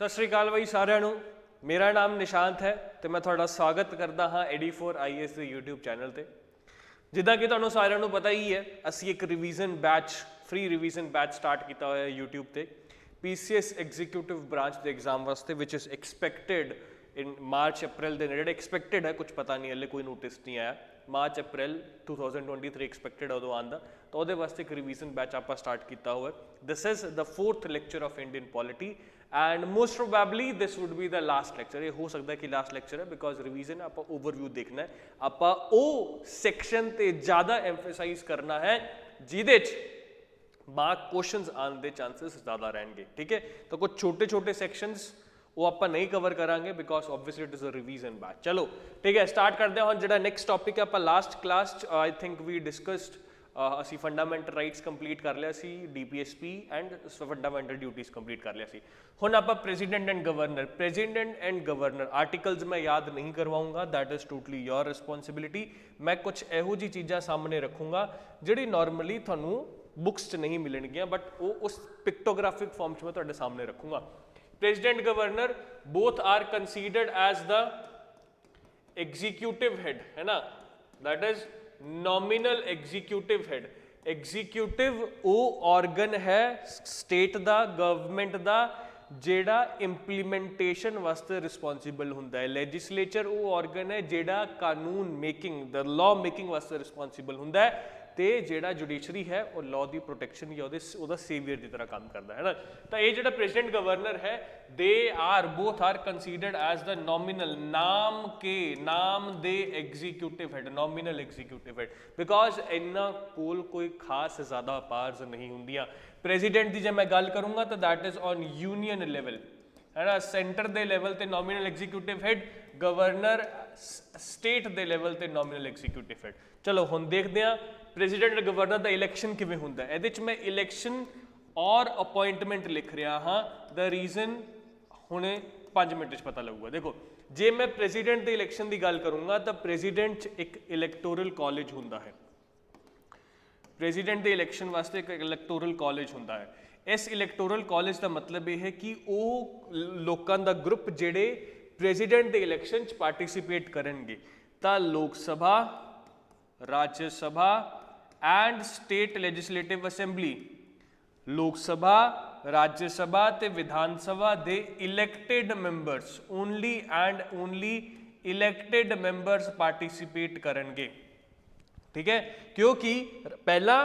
सत श्री अकाल बई सारिਆਂ ਨੂੰ। मेरा नाम निशांत है तो मैं थोड़ा स्वागत करता हाँ AD4 IAS के YouTube चैनल पर। जिदा कि तुहानू सारिਆਂ ਨੂੰ पता ही है, असी एक revision batch free revision batch start किया हुआ है YouTube पर PCS एग्जीक्यूटिव ब्रांच के एग्जाम वास्ते, विच इज़ एक्सपैक्टेड इन मार्च अप्रैल के नेड़े। एक्सपैक्टेड है, कुछ पता नहीं, हले कोई नोटिस नहीं आया। मार्च अप्रैल 2023 एक्सपैक्टेड है उदों आंदा, तो वो वास्ते एक रिवीजन बैच आप स्टार्ट किया हुआ है। This is the 4th lecture of Indian polity and most probably this would be the last lecture. ये हो सकता है कि लास्ट लेक्चर है, बिकॉज रिवीजन आप ओवरव्यू देखना है, आप सैक्शन ते ज़्यादा एम्फेसाइज करना है जिहदे मार्क क्वेश्चंस आने के चांसेस ज़्यादा रहेंगे। ठीक है, तो कुछ छोटे छोटे सैक्शंस वो आप नहीं कवर करांगे because obviously it is a revision batch. चलो ठीक है, स्टार्ट करते हैं। जो नैक्सट टॉपिक है, आप last class I think we discussed असी फंडामेंटल राइट्स कंप्लीट कर लिया सी, DPSP and fundamental duties complete कर लिया सी। हुण आप president and governor, president and governor articles मैं याद नहीं करवाऊंगा, that is totally your responsibility. मैं कुछ इहो जी चीज़ां सामने रखूँगा जिहड़ी नॉर्मली तुहानूं बुक्स च नहीं मिलणगियां, बट वो उस पिक्टोग्राफिक फॉर्म च मैं तुहाडे सामने रखूँगा। President governor both are considered as the executive head, है ना, that is nominal executive head. Executive वो ऑर्गन है स्टेट दा, गवर्नमेंट दा, जेड़ा इंप्लीमेंटेशन वास्ते रिस्पॉन्सिबल हुंदा है। लैजिस्लेचर वो ऑर्गन है जेड़ा कानून मेकिंग, द लॉ मेकिंग वास्ते रिस्पॉन्सिबल हुंदा है, ते जेड़ा जुडिशरी है वो लॉ की प्रोटेक्शन या उहदा सेवियर की तरह काम करता है ना। तो ये जेड़ा प्रेजिडेंट गवर्नर है, they are both are considered as the nominal, नाम दे executive head, nominal executive head, because इन्ना कोल कोई खास ज़्यादा पावर्स नहीं होंदियां। प्रेजिडेंट की जब मैं गल करूँगा तो that is on union level, है ना, सेंटर के लेवल ते nominal executive head, governor state के लेवल ते नॉमिनल एग्जीक्यूटिव हेड। चलो हुण देखते हैं प्रेजिडेंट गवर्नर का इलैक्शन किवें हुंदा है। इहदे मैं इलैक्शन और अपॉइंटमेंट लिख रहा हाँ, द रीजन हुणे 5 मिनट पता लगूगा। देखो, जे मैं प्रेजिडेंट के इलैक्शन की गल करूँगा तो प्रेजिडेंट एक इलैक्टोरल कॉलेज हुंदा है। प्रेजिडेंट के इलैक्शन वास्ते एक इलैक्टोरल कॉलेज हुंदा है। इस इलैक्टोरल कॉलेज का मतलब यह है कि वो लोगों का ग्रुप जिहड़े प्रेजिडेंट के इलैक्शन पार्टिसिपेट करेंगे, तो लोक सभा, राज्य सभा एंड स्टेट लैजिस्लेटिव असैंबली, लोक सभा, राज्य सभा ते विधान सभा दे elected members, only and only elected members participate करेंगे। ठीक है, क्योंकि पहला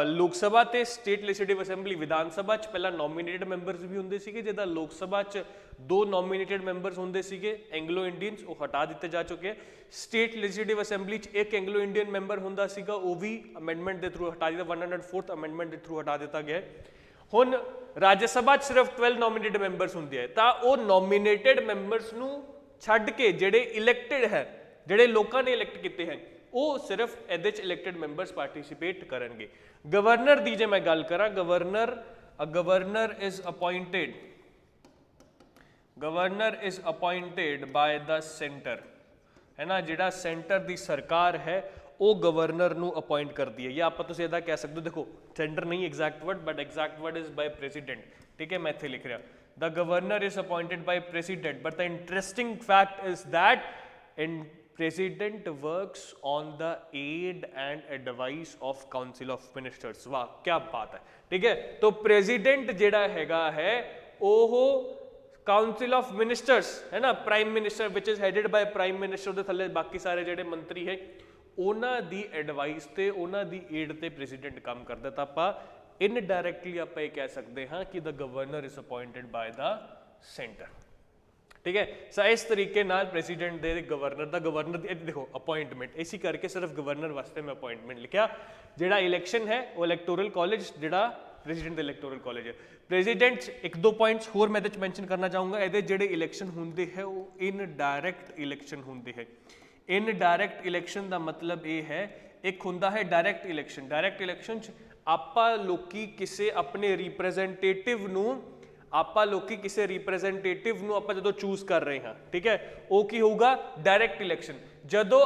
लोक सभा ते state legislative assembly, Vidhan Sabha च पहला नॉमिनेटेड मैंबर्स भी होंदे सीगे, जिदा लोक सभा च 2 नॉमिनेटेड मैंबर्स होंदे सीगे एंग्लो इंडियंस, वो हटा दिते जा चुके हैं। स्टेट लैजिस्लेटिव असैंबली च एक एंग्लो इंडियन मैंबर होंदा सीगा, वो भी अमेंडमेंट के थ्रू हटा दिता, 104th अमेंडमेंट के थ्रू हटा दिता गया है। हुण राज्य सभा च सिर्फ 12 नॉमिनेटेड मैंबर्स होंदे है, तो वो नॉमिनेटेड मैंबर्स नूं छड्ड के जिहड़े इलैक्टेड है, जिहड़े लोकां ने इलैक्ट कीते हैं, वो सिर्फ इहदे च इलैक्टेड मैंबर्स पार्टिसिपेट करेंगे। गवर्नर दी जे मैं गल करा, governor is appointed, governor is appointed by the centre, है ना, जिहड़ा सेंटर दी सरकार है वो गवर्नर नू अपॉइंट करती है, या आप तुसीं इहदा कह सकते हो, देखो सेंटर नहीं exact word, but exact word is by president. ठीक है, मैं इत्थे लिख रहा, the governor is appointed by president, but the interesting fact is that in president works on the aid and advice of council of ministers. वाह क्या बात है। ठीक है, तो प्रेसिडेंट जिहड़ा हैगा है ओहो काउंसिल ऑफ मिनिस्टर्स, है ना, prime minister which is headed by prime minister, दे थल्ले बाकी सारे जिहड़े मंत्री है उन्हां दी एडवाइस ते उन्हां दी एड ते प्रेसिडेंट काम करदा। तो आप इनडायरैक्टली आप ये कह सकते हैं कि the governor is appointed by the centre. ठीक है, सो इस तरीके नाल प्रेसिडेंट दे गवर्नर देखो अपॉइंटमेंट, इसी करके सिर्फ गवर्नर वास्ते मैं अपॉइंटमेंट लिखा। जिहड़ा इलैक्शन है वो इलैक्टोरल कॉलेज, जिहड़ा प्रेसिडेंट इलैक्टोरल कॉलेज है। प्रेसिडेंट 1-2 पॉइंट्स होर मैं मैंशन करना चाहूँगा, ये जिहड़े इलैक्शन होंदे है वो इनडायरैक्ट इलैक्शन होंदे है। इनडायरैक्ट इलैक्शन का मतलब ये है, एक हुंदा है डायरैक्ट इलैक्शन। डायरैक्ट इलैक्शन आपां लोकी किसी अपने रिप्रैजेंटेटिव नूं, आपां लोकी किसी रिप्रैजेंटेटिव नूं आपां जदों चूज कर रहे हैं, ठीक है, वो की होगा डायरैक्ट इलैक्शन। जदों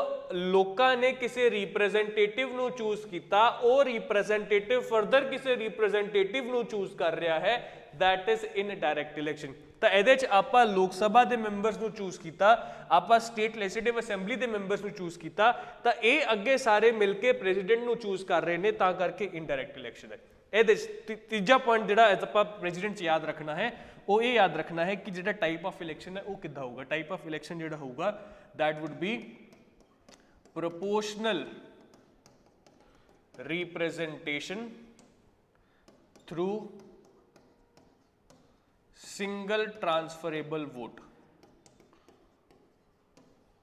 लोकां ने किसी रिप्रैजेंटेटिव नूं चूज किया, वो रिप्रैजेंटेटिव फर्दर किसी रिप्रैजेंटेटिव नूं चूज कर रहा है, that is in direct election. ਤਾਂ ਇਹਦੇ 'ਚ ਆਪਾਂ ਲੋਕ ਸਭਾ ਦੇ ਮੈਂਬਰਸ ਨੂੰ ਚੂਜ਼ ਕੀਤਾ, ਆਪਾਂ ਸਟੇਟ ਲੈਜਿਸਲੇਟਿਵ ਅਸੈਂਬਲੀ ਦੇ ਮੈਂਬਰਸ ਨੂੰ ਚੂਜ਼ ਕੀਤਾ, ਤਾਂ ਇਹ ਅੱਗੇ ਸਾਰੇ ਮਿਲ ਕੇ ਪ੍ਰੈਜ਼ੀਡੈਂਟ ਨੂੰ ਚੂਜ਼ ਕਰ ਰਹੇ ਨੇ, ਤਾਂ ਕਰਕੇ ਇਨਡਾਇਰੈਕਟ ਇਲੈਕਸ਼ਨ ਹੈ। ਇਹਦੇ 'ਚ ਤੀਜਾ ਪੁਆਇੰਟ ਜਿਹੜਾ ਆਪਾਂ ਪ੍ਰੈਜ਼ੀਡੈਂਟ 'ਚ ਯਾਦ ਰੱਖਣਾ ਹੈ ਉਹ ਇਹ ਯਾਦ ਰੱਖਣਾ ਹੈ ਕਿ ਜਿਹੜਾ ਟਾਈਪ ਆਫ ਇਲੈਕਸ਼ਨ ਹੈ ਉਹ ਕਿੱਦਾਂ ਹੋਊਗਾ। ਟਾਈਪ ਆਫ ਇਲੈਕਸ਼ਨ ਜਿਹੜਾ ਹੋਊਗਾ that would be proportional representation through single transferable vote,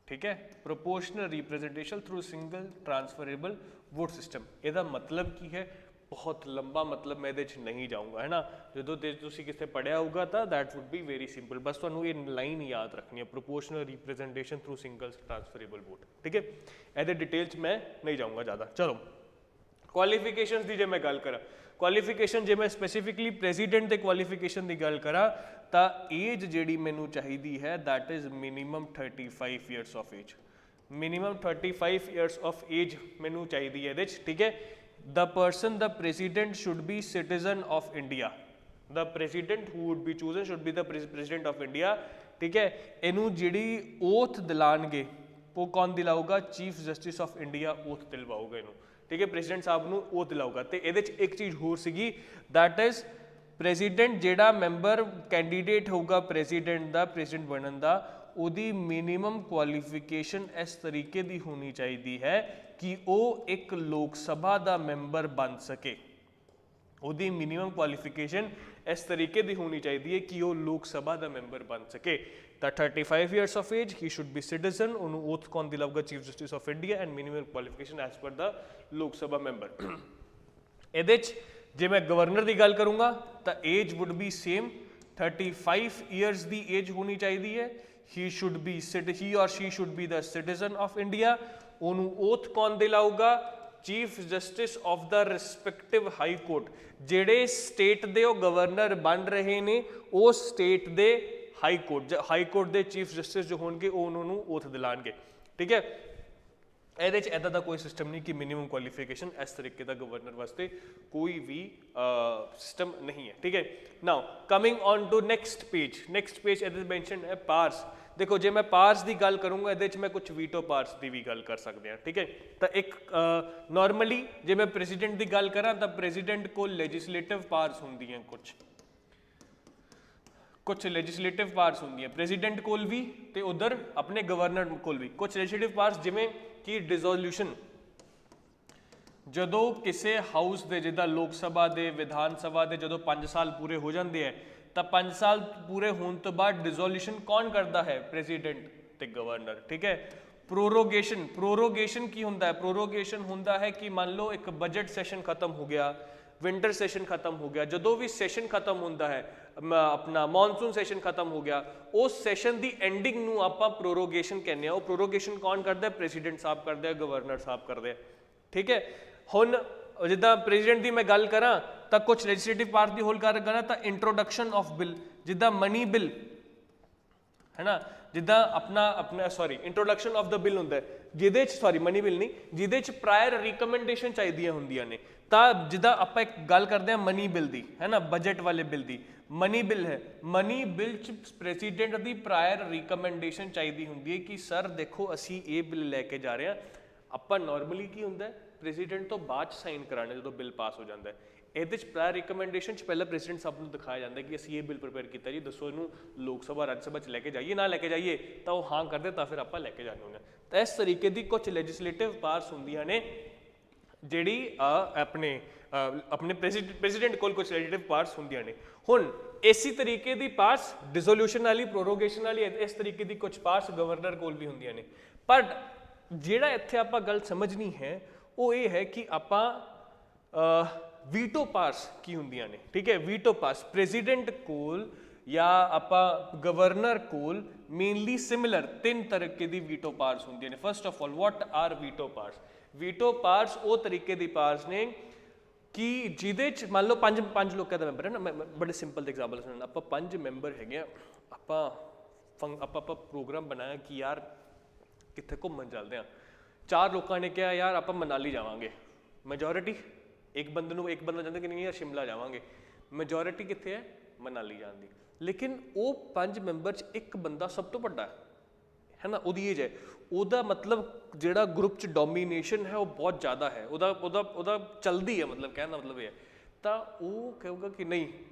ठीक है, proportional representation through single transferable vote system। ਇਹਦਾ ਮਤਲਬ ਕੀ ਹੈ, बहुत लंबा मतलब मैं ਇਹਦੇ 'ਚ नहीं जाऊँगा, है ना, ਜਦੋਂ ਤੁਸੀਂ ਕਿਸੇ ਪੜ੍ਹਿਆ ਹੋਊਗਾ ਤਾਂ that would be very simple, ਬਸ ਤੁਹਾਨੂੰ ਇਹ ਲਾਈਨ ਯਾਦ ਰੱਖਣੀ ਹੈ, proportional representation through single transferable vote, ठीक है। ਇਹਦੇ ਡਿਟੇਲ 'ਚ ਮੈਂ नहीं जाऊँगा ज़्यादा। चलो ਕੁਆਲੀਫਿਕੇਸ਼ਨਸ ਦੀ ਜੇ ਮੈਂ ਗੱਲ ਕਰਾਂ, ਕੁਆਲੀਫਿਕੇਸ਼ਨ ਜੇ ਮੈਂ ਸਪੈਸੀਫਿਕਲੀ ਪ੍ਰੈਜ਼ੀਡੈਂਟ ਦੇ ਕੁਆਲੀਫਿਕੇਸ਼ਨ ਦੀ ਗੱਲ ਕਰਾਂ ਤਾਂ ਏਜ ਜਿਹੜੀ ਮੈਨੂੰ ਚਾਹੀਦੀ ਹੈ that is minimum 35 years of age, minimum 35 years of age ਮੈਨੂੰ ਚਾਹੀਦੀ ਹੈ ਇਹਦੇ 'ਚ, ਠੀਕ ਹੈ। The person, the president should be citizen of India, the president who would be chosen should be the president of India, ठीक है। ਇਹਨੂੰ ਜਿਹੜੀ oath ਦਿਲਾਣਗੇ ਉਹ ਕੌਣ ਦਿਲਾਊਗਾ, chief justice of India oath ਦਿਲਵਾਊਗਾ ਇਹਨੂੰ, ਠੀਕ ਹੈ, ਪ੍ਰੈਜ਼ੀਡੈਂਟ ਸਾਹਿਬ ਨੂੰ oath ਦਿਲਾਊਗਾ। ਤੇ ਇਹਦੇ 'ਚ ਇੱਕ ਚੀਜ਼ ਹੋਰ ਸੀਗੀ that is ਪ੍ਰੈਜ਼ੀਡੈਂਟ ਜਿਹੜਾ ਮੈਂਬਰ ਕੈਂਡੀਡੇਟ ਹੋਊਗਾ ਪ੍ਰੈਜ਼ੀਡੈਂਟ ਦਾ, ਪ੍ਰੈਜ਼ੀਡੈਂਟ ਬਣਨ ਦਾ, ਉਹਦੀ ਮਿਨੀਮਮ ਕੁਆਲੀਫਿਕੇਸ਼ਨ ਇਸ ਤਰੀਕੇ ਦੀ ਹੋਣੀ ਚਾਹੀਦੀ ਹੈ ਕਿ ਉਹ ਇੱਕ ਲੋਕ ਸਭਾ ਦਾ ਮੈਂਬਰ ਬਣ ਸਕੇ। ਉਹਦੀ ਮਿਨੀਮਮ ਕੁਆਲੀਫਿਕੇਸ਼ਨ ਇਸ ਤਰੀਕੇ ਦੀ ਹੋਣੀ ਚਾਹੀਦੀ ਹੈ ਕਿ ਉਹ ਲੋਕ ਸਭਾ ਦਾ ਮੈਂਬਰ ਬਣ ਸਕੇ। ਤਾਂ 35 years of age, he should be citizen, ਉਹਨੂੰ oath ਕੌਣ ਦਿਲਾਊਗਾ, chief justice of India, and minimum qualification as per ਦਾ ਲੋਕ ਸਭਾ ਮੈਂਬਰ। ਇਹਦੇ 'ਚ ਜੇ ਮੈਂ ਗਵਰਨਰ ਦੀ ਗੱਲ ਕਰੂੰਗਾ ਤਾਂ age wood B same, 35 years ਦੀ ਏਜ ਹੋਣੀ ਚਾਹੀਦੀ ਹੈ। he or she should be the citizen of India, ਉਹਨੂੰ oath ਕੌਣ ਦਿਲਾਊਗਾ, ਚੀਫ ਜਸਟਿਸ ਆਫ ਦਾ ਰਿਸਪੈਕਟਿਵ ਹਾਈ ਕੋਰਟ, ਜਿਹੜੇ ਸਟੇਟ ਦੇ ਉਹ ਗਵਰਨਰ ਬਣ ਰਹੇ ਨੇ ਉਸ ਸਟੇਟ ਦੇ ਹਾਈ ਕੋਰਟ ਦੇ ਚੀਫ ਜਸਟਿਸ ਜੋ ਹੋਣਗੇ ਉਹ ਉਹਨਾਂ ਨੂੰ oath ਦਿਲਾਣਗੇ, ਠੀਕ ਹੈ। ਇਹਦੇ 'ਚ ਇੱਦਾਂ ਦਾ ਕੋਈ ਸਿਸਟਮ ਨਹੀਂ ਕਿ ਮਿਨੀਮਮ ਕੁਆਲੀਫਿਕੇਸ਼ਨ, ਇਸ ਤਰੀਕੇ ਦਾ ਗਵਰਨਰ ਵਾਸਤੇ ਕੋਈ ਵੀ ਸਿਸਟਮ ਨਹੀਂ ਹੈ, ਠੀਕ ਹੈ। Now coming on to next page ਇਹਦੇ ਮੈਂਸ਼ਨ ਹੈ ਪਾਵਰਸ। ਦੇਖੋ ਜੇ ਮੈਂ ਪਾਵਰਸ ਦੀ ਗੱਲ ਕਰੂੰਗਾ ਇਹਦੇ 'ਚ ਮੈਂ ਕੁਝ ਵੀਟੋ ਪਾਵਰਸ ਦੀ ਵੀ ਗੱਲ ਕਰ ਸਕਦੇ ਹਾਂ, ਠੀਕ ਹੈ। ਤਾਂ ਇੱਕ ਨੋਰਮਲੀ ਜੇ ਮੈਂ ਪ੍ਰੈਜ਼ੀਡੈਂਟ ਦੀ ਗੱਲ ਕਰਾਂ ਤਾਂ ਪ੍ਰੈਜ਼ੀਡੈਂਟ ਕੋਲ ਲੈਜਿਸਲੇਟਿਵ ਪਾਵਰਸ ਹੁੰਦੀਆਂ, ਕੁਝ ਲੈਜਿਸਲੇਟਿਵ ਪਾਵਰਸ ਹੁੰਦੀਆਂ ਪ੍ਰੈਜ਼ੀਡੈਂਟ ਕੋਲ ਵੀ ਤੇ ਉਧਰ ਆਪਣੇ ਗਵਰਨਰ ਕੋਲ ਵੀ। ਕੁਝ ਲੈਜਿਸਲੇਟਿਵ ਪਾਵਰਸ ਜਿਵੇਂ ਕਿ ਡਿਸੋਲੂਸ਼ਨ, ਜਦੋਂ ਕਿਸੇ ਹਾਊਸ ਦੇ ਜਿੱਦਾਂ ਲੋਕ ਸਭਾ ਦੇ, ਵਿਧਾਨ ਸਭਾ ਦੇ ਜਦੋਂ 5 ਸਾਲ ਪੂਰੇ ਹੋ ਜਾਂਦੇ ਹੈ ਤਾਂ 5 ਸਾਲ ਪੂਰੇ ਹੋਣ ਤੋਂ ਬਾਅਦ ਡਿਸੋਲੂਸ਼ਨ ਕੌਣ ਕਰਦਾ ਹੈ, ਪ੍ਰੈਜ਼ੀਡੈਂਟ ਤੇ ਗਵਰਨਰ, ਠੀਕ ਹੈ। ਪ੍ਰੋਰੋਗੇਸ਼ਨ ਕੀ ਹੁੰਦਾ ਹੈ, ਪ੍ਰੋਰੋਗੇਸ਼ਨ ਹੁੰਦਾ ਹੈ ਕਿ ਮੰਨ ਲਓ ਇੱਕ ਬਜਟ ਸੈਸ਼ਨ ਖਤਮ ਹੋ ਗਿਆ, ਵਿੰਟਰ ਸੈਸ਼ਨ ਖਤਮ ਹੋ ਗਿਆ, ਜਦੋਂ ਵੀ ਸੈਸ਼ਨ ਖਤਮ ਹੁੰਦਾ ਹੈ, ਆਪਣਾ ਮੌਨਸੂਨ ਸੈਸ਼ਨ ਖਤਮ ਹੋ ਗਿਆ, ਉਸ ਸੈਸ਼ਨ ਦੀ ਐਂਡਿੰਗ ਨੂੰ ਆਪਾਂ ਪ੍ਰੋਰੋਗੇਸ਼ਨ ਕਹਿੰਦੇ ਆ। ਉਹ ਪ੍ਰੋਰੋਗੇਸ਼ਨ ਕੌਣ ਕਰਦਾ, ਪ੍ਰੈਜ਼ੀਡੈਂਟ ਸਾਹਿਬ ਕਰਦੇ ਆ, ਗਵਰਨਰ ਸਾਹਿਬ ਕਰਦੇ ਆ, ਠੀਕ ਹੈ। ਹੁਣ ਜਿੱਦਾਂ ਪ੍ਰੈਜ਼ੀਡੈਂਟ ਦੀ ਮੈਂ ਗੱਲ ਕਰਾਂ ਤਾਂ ਕੁਝ ਲੈਜਿਸਲੇਟਿਵ ਪਾਵਰ ਦੀ ਹੋਲ ਗੱਲ ਕਰਾਂ ਤਾਂ ਇੰਟਰੋਡਕਸ਼ਨ ਆਫ ਬਿੱਲ, ਜਿੱਦਾਂ ਮਨੀ ਬਿੱਲ ਹੈ ਨਾ, ਜਿੱਦਾਂ ਆਪਣਾ ਇੰਟਰੋਡਕਸ਼ਨ ਆਫ ਦਾ ਬਿੱਲ ਹੁੰਦਾ ਹੈ ਜਿਹਦੇ 'ਚ ਮਨੀ ਬਿੱਲ ਨਹੀਂ, ਜਿਹਦੇ 'ਚ ਪ੍ਰਾਇਰ ਰਿਕਮੈਂਡੇਸ਼ਨ ਚਾਹੀਦੀਆਂ ਹੁੰਦੀਆਂ ਨੇ। ਤਾਂ ਜਿੱਦਾਂ ਆਪਾਂ ਇੱਕ ਗੱਲ ਕਰਦੇ ਹਾਂ ਮਨੀ ਬਿੱਲ ਦੀ, ਹੈ ਨਾ, ਬਜਟ ਵਾਲੇ ਬਿੱਲ ਦੀ, ਮਨੀ ਬਿੱਲ ਹੈ, ਮਨੀ ਬਿੱਲ 'ਚ ਪ੍ਰੈਜ਼ੀਡੈਂਟ ਦੀ ਪ੍ਰਾਇਰ ਰਿਕਮੈਂਡੇਸ਼ਨ ਚਾਹੀਦੀ ਹੁੰਦੀ ਹੈ ਕਿ ਸਰ ਦੇਖੋ ਅਸੀਂ ਇਹ ਬਿੱਲ ਲੈ ਕੇ ਜਾ ਰਹੇ ਹਾਂ। ਆਪਾਂ ਨਾਰਮਲੀ ਕੀ ਹੁੰਦਾ ਪ੍ਰੈਜ਼ੀਡੈਂਟ ਤੋਂ ਬਾਅਦ 'ਚ ਸਾਈਨ ਕਰਾਣੇ ਜਦੋਂ ਬਿੱਲ ਪਾਸ ਹੋ ਜਾਂਦਾ ਹੈ। ਇਹਦੇ 'ਚ ਪ੍ਰਾਇਰ ਰਿਕਮੈਂਡੇਸ਼ਨ 'ਚ ਪਹਿਲਾਂ ਪ੍ਰੈਜ਼ੀਡੈਂਟ ਸਾਹਿਬ ਨੂੰ ਦਿਖਾਇਆ ਜਾਂਦਾ ਕਿ ਅਸੀਂ ਇਹ ਬਿੱਲ ਪ੍ਰਿਪੇਅਰ ਕੀਤਾ ਜੀ, ਦੱਸੋ ਇਹਨੂੰ ਲੋਕ ਸਭਾ ਰਾਜ ਸਭਾ 'ਚ ਲੈ ਕੇ ਜਾਈਏ ਨਾ ਲੈ ਕੇ ਜਾਈਏ, ਤਾਂ ਉਹ ਹਾਂ ਕਰਦੇ ਤਾਂ ਫਿਰ ਆਪਾਂ ਲੈ ਕੇ ਜਾਂਦੇ ਹੁੰਦੇ ਹਾਂ। ਤਾਂ ਇਸ ਤਰੀਕੇ ਦੀ ਕੁਝ ਲੈਜਿਸਲੇਟਿਵ ਪਾਵਰਸ ਹੁੰਦੀਆਂ ਨੇ ਜਿਹੜੀ ਆਪਣੇ ਪ੍ਰੈਜ਼ੀਡੈਂਟ ਕੋਲ ਕੁਝ ਲੈਜਿਸਲੇਟਿਵ ਪਾਵਰਸ ਹੁੰਦੀਆਂ ਨੇ। ਹੁਣ ਇਸੇ ਤਰੀਕੇ ਦੀ ਪਾਵਰਸ ਡਿਸੋਲੂਸ਼ਨ ਵਾਲੀ, ਪ੍ਰੋਰੋਗੇਸ਼ਨ ਵਾਲੀ, ਇਸ ਤਰੀਕੇ ਦੀ ਕੁਝ ਪਾਵਰਸ ਗਵਰਨਰ ਕੋਲ ਵੀ ਹੁੰਦੀਆਂ ਨੇ। ਪਰ ਜਿਹੜਾ ਇੱਥੇ ਆਪਾਂ ਗੱਲ ਸਮਝਣੀ ਹੈ ਉਹ ਇਹ ਹੈ ਕਿ ਆਪਾਂ ਵੀਟੋ ਪਾਵਰਸ ਕੀ ਹੁੰਦੀਆਂ ਨੇ, ਠੀਕ ਹੈ। ਵੀਟੋ ਪਾਵਰਸ ਪ੍ਰੈਜ਼ੀਡੈਂਟ ਕੋਲ ਜਾਂ ਆਪਾਂ ਗਵਰਨਰ ਕੋਲ ਮੇਨਲੀ ਸਿਮਿਲਰ 3 ਤਰੀਕੇ ਦੀ ਵੀਟੋ ਪਾਵਰਸ ਹੁੰਦੀਆਂ ਨੇ। First of all what are veto powers? Veto powers ਉਹ ਤਰੀਕੇ ਦੀ ਪਾਵਰਸ ਨੇ ਕਿ ਜਿਹਦੇ 'ਚ ਮੰਨ ਲਓ ਪੰਜ ਲੋਕਾਂ ਦਾ ਮੈਂਬਰ ਹੈ ਨਾ, ਮੈਂ ਬੜੇ ਸਿੰਪਲ ਦੇ ਐਗਜ਼ਾਮਪਲ ਸੁਣਾਉਣਾ। ਆਪਾਂ 5 ਮੈਂਬਰ ਹੈਗੇ ਆ, ਆਪਾਂ ਪ੍ਰੋਗਰਾਮ ਬਣਾਇਆ ਕਿ ਯਾਰ ਕਿੱਥੇ ਘੁੰਮਣ ਚੱਲਦੇ ਆ। 4 ਲੋਕਾਂ ਨੇ ਕਿਹਾ ਯਾਰ ਆਪਾਂ ਮਨਾਲੀ ਜਾਵਾਂਗੇ, ਮੈਜੋਰਿਟੀ ਇੱਕ ਬੰਦਾ ਚਾਹੁੰਦਾ ਕਿ ਨਹੀਂ ਯਾਰ ਸ਼ਿਮਲਾ ਜਾਵਾਂਗੇ, ਮੈਜੋਰਿਟੀ ਕਿੱਥੇ ਹੈ, ਮਨਾਲੀ ਜਾਣ ਦੀ। लेकिन वो 5 मैंबर च एक बंदा सब तो वड्डा है ना, ਉਹਦੀ ਏਜ है, ਉਹਦਾ मतलब ਜਿਹੜਾ ग्रुप च डोमीनेशन है वो बहुत ज़्यादा है, ਉਹਦਾ चलती है, मतलब कहना मतलब ये है, तो वो कहेगा कि नहीं